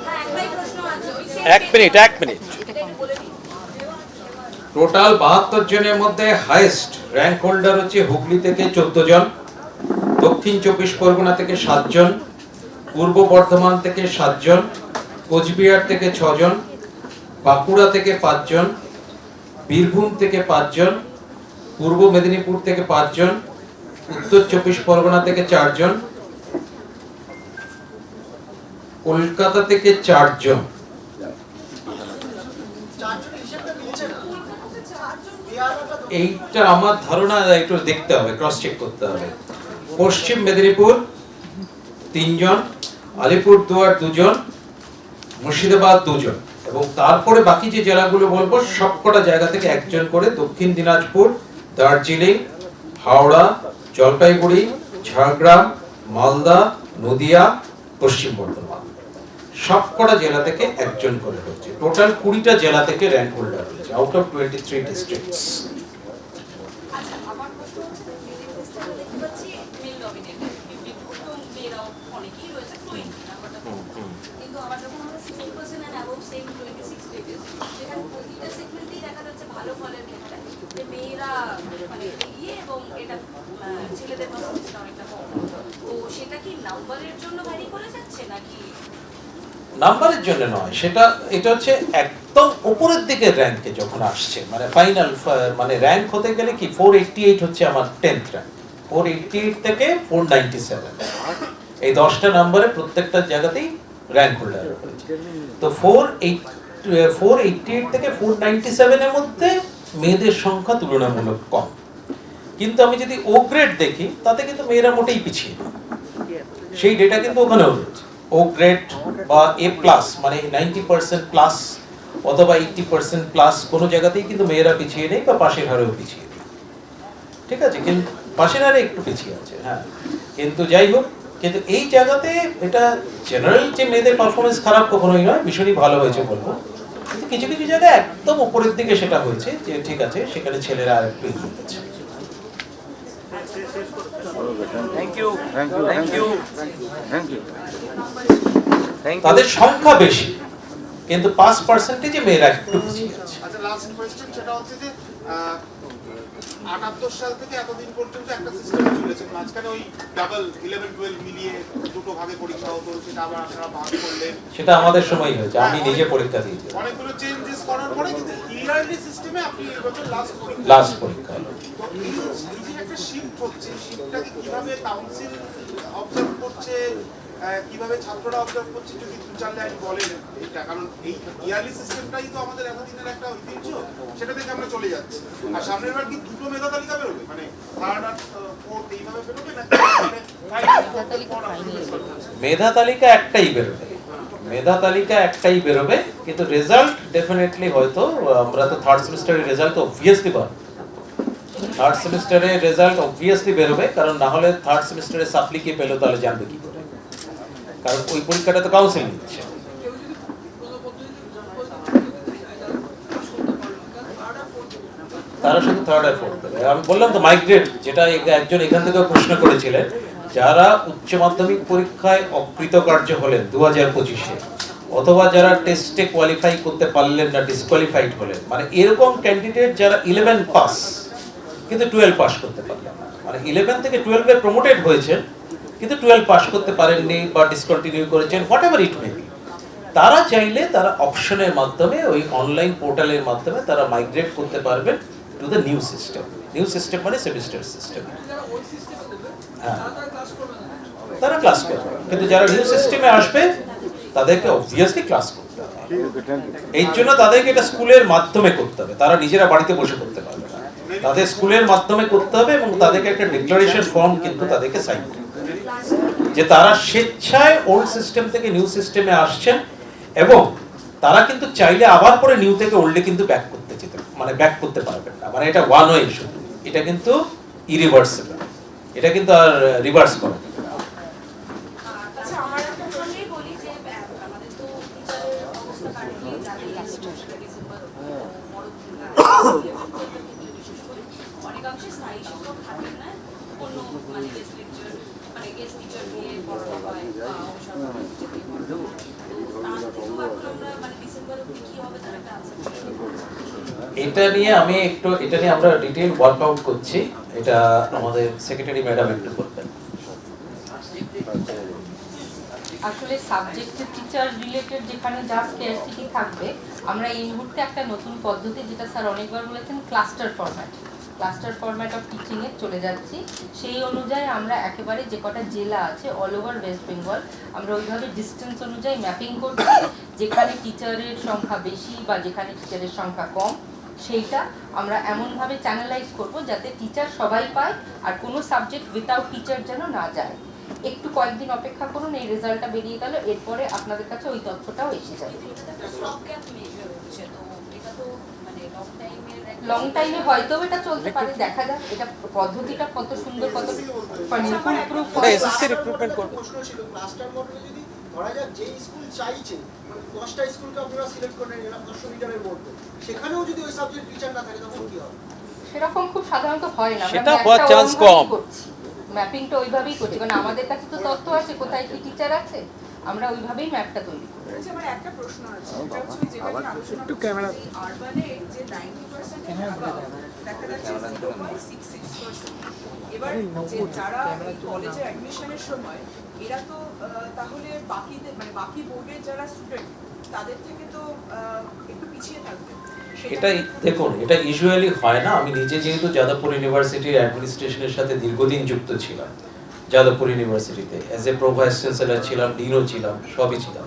হ্যাঁ, একটাই প্রশ্ন আছে ওই এক মিনিট। টোটাল 72 জনের মধ্যে হাইয়েস্ট র্যাঙ্ক হোল্ডার হচ্ছে হুগলি থেকে 14 জন, দক্ষিণ 24 পরগনা থেকে 7 জন, পূর্ব বর্ধমান থেকে 7 জন, কোচবিহার থেকে 6 জন, বাঁকুড়া থেকে 5 জন, বীরভূম থেকে 5 জন, পূর্ব মেদিনীপুর থেকে 5 জন, উত্তর 24 পরগনা থেকে 4 জন, কলকাতা থেকে 4 জন, এইটা আমার ধারণা, একটু দেখতে হবে, ক্রস চেক করতে হবে। পশ্চিম মেদিনীপুর 3 জন, আলিপুরদুয়ার 2 জন, মুর্শিদাবাদ 2 জন, এবং তারপরে বাকি যে জেলাগুলো বলবো সবকটা জায়গা থেকে 1 জন করে, দক্ষিণ দিনাজপুর, দার্জিলিং, হাওড়া, জলপাইগুড়ি, ঝাড়গ্রাম, মালদা, নদিয়া, পশ্চিম বর্ধমান, সবকটা জেলা থেকে 1 জন করে হচ্ছে। টোটাল 20টা জেলা থেকে র্যাঙ্ক হোল্ডার হয়েছে আউট অফ 23 ডিস্ট্রিক্টস। আচ্ছা, আমার প্রশ্ন হচ্ছে যে মেরিট লিস্টে আমরা দেখতে পাচ্ছি মেল ডমিনেটেড, বিভক্ত মেয়েরাও অনেকেই রয়েছে 20 নাম্বারটা কম। কিন্তু আবার যখন আমরা 60% এন্ড অ্যাবভ সেম 26 পেজেস, সেখানে প্রতিটা সেগমেন্টেই দেখা যাচ্ছে ভালো ফলের ক্ষেত্রে যে মেয়েরা মানে এগিয়ে এবং এটা ছেলেদের পার্সেন্টেজটা অনেকটা কম। তো সেটা কি নাম্বারের জন্য ভ্যারি করে যাচ্ছে নাকি? নাম্বারের জন্য নয়, এটা হচ্ছে একদম উপরের দিকে র্যাঙ্কে যখন আসছে, মানে ফাইনাল, মানে র্যাঙ্ক হতে গেলে কি 488 হচ্ছে আমার 10th র্যাঙ্ক, 488 থেকে 497, এই 10টা নম্বরে প্রত্যেকটা জায়গাতেই র্যাঙ্ক হোল্ডার হয়েছে। তো 488 থেকে 497 এর মধ্যে মেয়েদের সংখ্যা তুলনামূলক কম, কিন্তু আমি যদি ও গ্রেড দেখি তাতে কিন্তু মেয়েরা মোটেই পিছিয়ে নেই, সেই ডেটা কিন্তু ওখানেও রয়েছে। ও গ্রেড বা এ প্লাস মানে 90% প্লাস অথবা 80% প্লাস কোনো জায়গাতেই কিন্তু মেয়েরা পিছিয়ে নেই, বা পাশের হারেও পিছিয়ে নেই, ঠিক আছে, কিন্তু পাশের হারে একটু পিছিয়ে আছে, হ্যাঁ, কিন্তু যাই হোক, কিন্তু এই জায়গাতে এটা জেনারেল যে মেয়েদের পারফরমেন্স খারাপ কখনোই নয়, ভীষণই ভালো হয়েছে বলবো, কিন্তু কিছু কিছু জায়গায় একদম উপরের দিকে সেটা হয়েছে যে ঠিক আছে, সেখানে ছেলেরা আর একটু এগিয়ে গেছে। তাদের সংখ্যা বেশি, কিন্তু 5% মেয়েরা একটু পিছিয়ে আছে। আচ্ছা, লাস্ট কোয়েশ্চেন, সেটা হচ্ছে যে 78 সাল থেকে এতদিন পর্যন্ত একটা সিস্টেম চলেছে, মাঝখানে ওই ডাবল 11-12 মিলিয়ে দুটো ভাগে পরীক্ষা হতো, সেটা আবার আপনারা ভাগ করলেন, সেটা আমাদের সময় হয়েছে, আমি নিজে পরীক্ষা দিয়েছি, অনেকগুলো চেঞ্জেস করার পরে কিন্তু ইয়ারলি সিস্টেমে আপনি এবছর লাস্ট পরীক্ষা হলো। তো এই যে একটা শিফট হচ্ছে, শিফটটাকে কিভাবে কাউন্সিল অবজার্ভ করছে, কিভাবে ছাত্ররা অবজার্ভ করছে, যদি 2-4 লাইন বলেন এটা, কারণ এই ইয়ারলি সিস্টেমটাই তো আমাদের এতদিনের একটা ঐতিহ্য, সেটা থেকে আমরা চলে যাচ্ছি। আর সামনের বার কি দুটো মেধা তালিকা বেরোবে, মানে থার্ড আর ফোর্থ এইভাবে বেরোবে নাকি মেধা তালিকা একটাই বেরোবে, মেধা তালিকা একটাই বেরোবে, কিন্তু রেজাল্ট ডেফিনেটলি হয়তো আমরা তো থার্ড সেমিস্টারের রেজাল্ট অবভিয়াসলি পাবো, থার্ড সেমিস্টারের রেজাল্ট অবভিয়াসলি বেরোবে, কারণ না হলে থার্ড সেমিস্টারে সাপ্লি কে পেলো তাহলে জানবে কি করে, কারণ ওই পরীক্ষাটা তো কাউন্সিল নিচ্ছে। তারা শুধু থার্ড আর ফোর্থ দেবে। আমি বললাম তো মাইগ্রেট, যেটা একজন এখান থেকে প্রশ্ন করেছিলেন, যারা উচ্চ মাধ্যমিক পরীক্ষায় অকৃতকার্য হলেন 2025-এ, অথবা যারা টেস্টে কোয়ালিফাই করতে পারলেন না, ডিসকোয়ালিফাইড হলেন, মানে এরকম ক্যান্ডিডেট যারা 11 পাস কিন্তু 12 পাস করতে পারলেন না, মানে 11 থেকে 12-এ প্রমোটেড হয়েছেন কিন্তু 12 পাস করতে পারেননি বা ডিসকন্টিনিউ করেছেন, what ever it may be, তারা চাইলে তারা অপশনের মাধ্যমে ওই অনলাইন পোর্টালের মাধ্যমে তারা মাইগ্রেট করতে পারবেন two the new system. New system মানে সেমিস্টার সিস্টেম, হ্যাঁ, তারা ক্লাস করবে, কিন্তু যারা নিউ সিস্টেমে আসবে তাদেরকে অবভিয়াসলি ক্লাস করতে হবে। এই জন্য তাদেরকে এটা স্কুলের মাধ্যমে করতে হবে, তারা নিজেরা বাড়িতে বসে করতে পারবে না, তাদের স্কুলের মাধ্যমে করতে হবে, এবং তাদেরকে একটা ডিক্লারেশন ফর্ম কিন্তু তাদেরকে সাইন করতে হবে যে তারা স্বেচ্ছায় ওল্ড সিস্টেম থেকে নিউ সিস্টেমে আসছেন, এবং তারা কিন্তু চাইলে আবার পরে নিউ থেকে ওল্ডে কিন্তু ব্যাক করতে যেতে, মানে ব্যাক করতে পারবেন না, মানে এটা ওয়ান ওয়ে ইস্যু, এটা কিন্তু ইরিভার্সিবল, এটা কিন্তু আর রিভার্স করা যাবে না। আচ্ছা, আমার একটা প্রসঙ্গেই বলি যে আমাদের তো টিচারের অবস্থা কারেন্টলি জানেই আছে, ডিসেম্বর বিশেষ করে অনেকাংশে স্থায়ী শিক্ষক থাকেন না, অন্য মানে গেস্ট লেকচার মানে গেস্ট টিচার দিয়ে পড়ানো হয় বা অবসর টিচার দিয়ে পড়ানো হয়। তো তার থেকেও এখন আমরা মানে ডিসেম্বর অবধি কি হবে তার একটা আছে, এটা নিয়ে আমরা ডিটেইল ওয়ার্কআউট করছি, এটা আমাদের সেক্রেটারি ম্যাডাম একটু করবেন। আসলে সাবজেক্টের টিচার রিলেটেড যেখানে যা স্কেয়ারসিটি থাকবে, আমরা এই মুহূর্তে একটা নতুন পদ্ধতি, যেটা স্যার অনেকবার বলেছেন, ক্লাস্টার ফরম্যাট অফ টিচিংয়ে চলে যাচ্ছি। সেই অনুযায়ী আমরা একেবারে যে কটা জেলা আছে অল ওভার ওয়েস্ট বেঙ্গল, আমরা ওইভাবে ডিস্টেন্স অনুযায়ী ম্যাপিং করছি। যেখানে টিচারের সংখ্যা বেশি বা যেখানে টিচারের সংখ্যা কম, সেইটা আমরা এমনভাবে চ্যানেলাইজ করব যাতে টিচার সবাই পায় আর কোনো সাবজেক্ট উইথাউট টিচার যেন না যায়। একটু কয়েকদিন অপেক্ষা করুন, এই রেজাল্টটা বেরিয়ে গেল, এরপরে আপনাদের কাছে ওই তথ্যটাও এসে যাবে। লং টাইমে হয়তো এটা চলতে পারে, দেখা যাক এটা পদ্ধতিটা কত সুন্দর, কত ফুলপ্রুফ। এসএসসি রিক্রুটমেন্ট করবে। প্রশ্ন ছিল ক্লাস্টার মডেলে যদি ধরা যাক যে স্কুল চাইছে, মানে 10টা স্কুলকে আপনারা সিলেক্ট করে নিলেন 500 মিটারের মধ্যে, সেখানেও যদি ওই সাবজেক্ট টিচার না থাকে তখন কি হবে? সেরকম খুব সাধারণত হয় না, সেটা হওয়ার চান্স কম। ম্যাপিংটা ওইভাবেই করছি, কারণ আমাদের কাছে তো তথ্য আছে কোথায় কি টিচার আছে, আমরা ওইভাবেই ম্যাপটা তৈরি করি। আমার একটা প্রশ্ন আছে, সেটা হচ্ছে যেটা নিয়ে আলোচনা করছি, আরবানে যে 90% দেখা যাচ্ছে 0.66%। এবার যে যারা কলেজে অ্যাডমিশনের সময় এরা তো তাহলে বাকিদের, মানে বাকি বোর্ডের যারা স্টুডেন্ট তাদের থেকে তো একটু পিছিয়ে থাকবে। এটাই দেখুন, এটা ইউজুয়ালি হয় না। আমি নিজে যেহেতু যাদবপুর ইউনিভার্সিটির অ্যাডমিনিস্ট্রেশনের সাথে দীর্ঘদিন যুক্ত ছিলাম, যাদবপুর ইউনিভার্সিটিতে as a pro vice chancellor ছিলাম, ডিনও ছিলাম, সবই ছিলাম,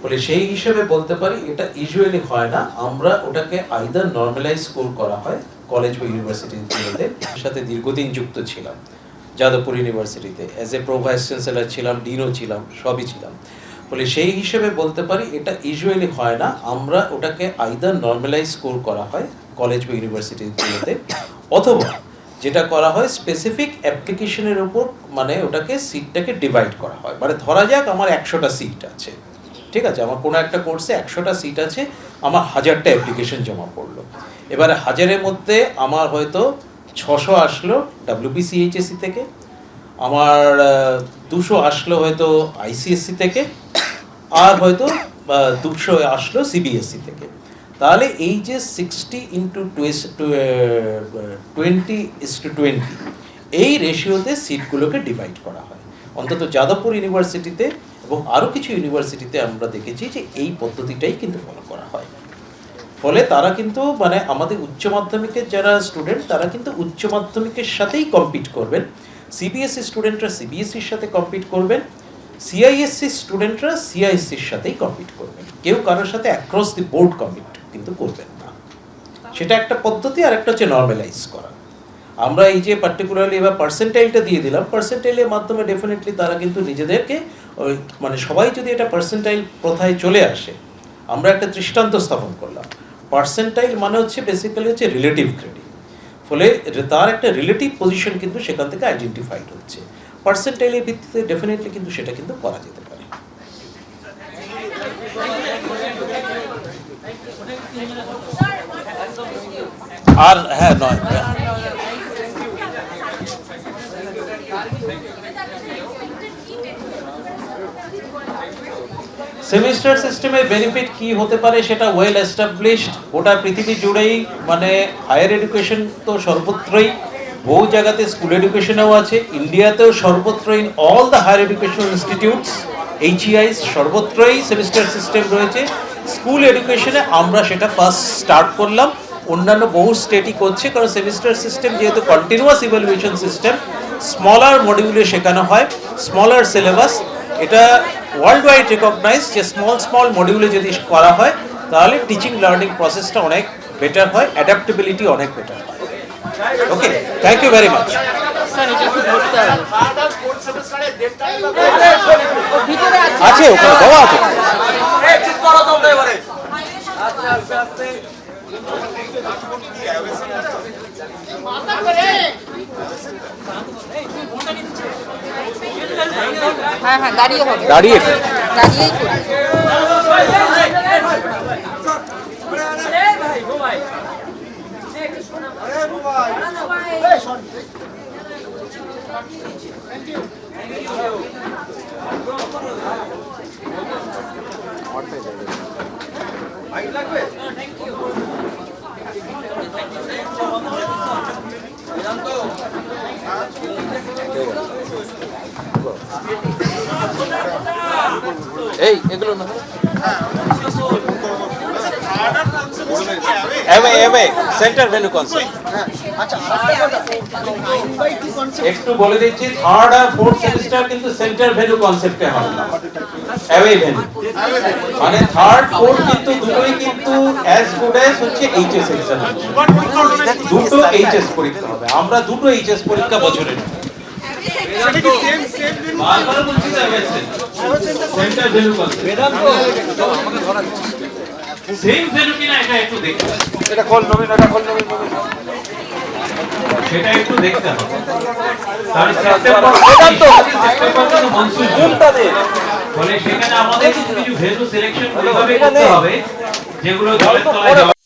বলে সেই হিসেবে বলতে পারি এটা ইউজুয়ালি হয় না। আমরা ওটাকে আইদার নর্মালাইজ স্কোর করা হয় কলেজ বা ইউনিভার্সিটিগুলোতে, সাথে দীর্ঘদিন যুক্ত ছিলাম যাদবপুর ইউনিভার্সিটিতে as a pro vice chancellor ছিলাম, ডিনও ছিলাম, সবই ছিলাম, বলে সেই হিসেবে বলতে পারি এটা ইউজুয়ালি হয় না। আমরা ওটাকে আইদার নর্মালাইজ স্কোর করা হয় কলেজ বা ইউনিভার্সিটিগুলোতে, অথবা যেটা করা হয় স্পেসিফিক অ্যাপ্লিকেশনের উপর, মানে ওটাকে সিটটাকে ডিভাইড করা হয়। মানে ধরা যাক আমার 100টা সিট আছে, ঠিক আছে, আমার কোনো একটা কোর্সে 100টা সিট আছে, আমার 1000টা অ্যাপ্লিকেশন জমা পড়লো। এবারে 1000-এর মধ্যে আমার হয়তো 600 আসলো WBCHSC থেকে, আমার 200 আসলো হয়তো ICSC থেকে, আর হয়তো 200 আসলো CBSE থেকে। তাহলে এই যে 60:20:20 এই রেশিওতে সিটগুলোকে ডিভাইড করা হয়। অন্তত যাদবপুর ইউনিভার্সিটিতে এবং আরও কিছু ইউনিভার্সিটিতে আমরা দেখেছি যে এই পদ্ধতিটাই কিন্তু ফলো করা হয়। ফলে তারা কিন্তু, মানে আমাদের উচ্চ মাধ্যমিকের যারা স্টুডেন্ট, তারা কিন্তু উচ্চ মাধ্যমিকের সাথেই কম্পিট করবেন। CBSE স্টুডেন্টরা CBSEর সাথে কম্পিট করবেন, CISC স্টুডেন্টরা CISCর সাথেই কম্পিট করবেন। কেউ কারোর সাথে অ্যাক্রস দি বোর্ড কম্পিট কিন্তু করবেন না। সেটা একটা পদ্ধতি। আর একটা হচ্ছে নর্মালাইজ করা। আমরা এই যে পার্টিকুলারলি এবার পার্সেন্টাইলটা দিয়ে দিলাম, পার্সেন্টাইলের মাধ্যমে ডেফিনেটলি তারা কিন্তু নিজেদেরকে ওই, মানে সবাই যদি এটা পার্সেন্টাইল প্রথায় চলে আসে, আমরা একটা দৃষ্টান্ত স্থাপন করলাম। পার্সেন্টাইল মানে হচ্ছে বেসিক্যালি হচ্ছে রিলেটিভ গ্রেডিং, ফলে তার একটা রিলেটিভ পজিশন কিন্তু সেখান থেকে আইডেন্টিফাইড হচ্ছে। পার্সেন্টাইলের ভিত্তিতে ডেফিনেটলি কিন্তু সেটা কিন্তু করা যেতে পারে। আর হ্যাঁ নয়, সেমিস্টার সিস্টেমের বেনিফিট কি হতে পারে সেটা ওয়েল এস্টাবলিশড গোটা পৃথিবী জুড়েই। মানে হায়ার এডুকেশন তো সর্বত্রই, বহু জায়গাতে স্কুল এডুকেশনেও আছে, ইন্ডিয়াতেও সর্বত্রই all the higher educational institutes HEIs সর্বত্রই সেমিস্টার সিস্টেম রয়েছে। স্কুল এডুকেশনে আমরা সেটা ফার্স্ট স্টার্ট করলাম, অন্যান্য বহু স্টেটই করছে, কারণ সেমিস্টার সিস্টেম যেহেতু কন্টিনিউয়াস ইভ্যালুয়েশন সিস্টেম, স্মলার মডিউলে শেখানো হয়, স্মলার সিলেবাস। এটা ওয়ার্ল্ড ওয়াইড রেকগনাইজ যে স্মল মডিউলে যদি করা হয় তাহলে টিচিং লার্নিং প্রসেসটা অনেক বেটার হয়, অ্যাডাপ্টেবিলিটি অনেক বেটার হয়। ওকে, থ্যাংক ইউ ভেরি মাচ। আছে ওখানে দেওয়া আছে। হ্যাঁ হ্যাঁ, দাঁড়িয়ে হবে, দাঁড়িয়ে দাঁড়িয়েই করি। ঠিক আছে। এই এগুলো না সেন্টার ভেন্যু কনসেপ্ট আচ্ছা আরেকটা কথা 9/2 কনসেপ্ট একটু বলে দিচ্ছি, থার্ড আর ফোর্থ সেমিস্টার কিন্তু সেন্টার ভ্যালু কনসেপ্টে হবে না, অ্যাওয়ে ভ্যালু। মানে থার্ড ফোর্থ কিন্তু দুটোই কিন্তু অ্যাজ গুড অ্যাজ হচ্ছে এইচএস এক্সাম, দুটো এইচএস পরীক্ষা হবে। আমরা দুটো এইচএস পরীক্ষা বছরে নেব। বারবার বলছি তো centre value concept same value কিনা এটা একটু দেখতে হবে, এটা কল নবীন, এটা কল নবীন। সেটা একটু দেখতে হবে। তার সেপ্টেম্বর কিন্তু মনসুন ফলে সেখানে আমাদের কিছু ভ্যালু সিলেকশন করতে হবে যেগুলো দলের তলায়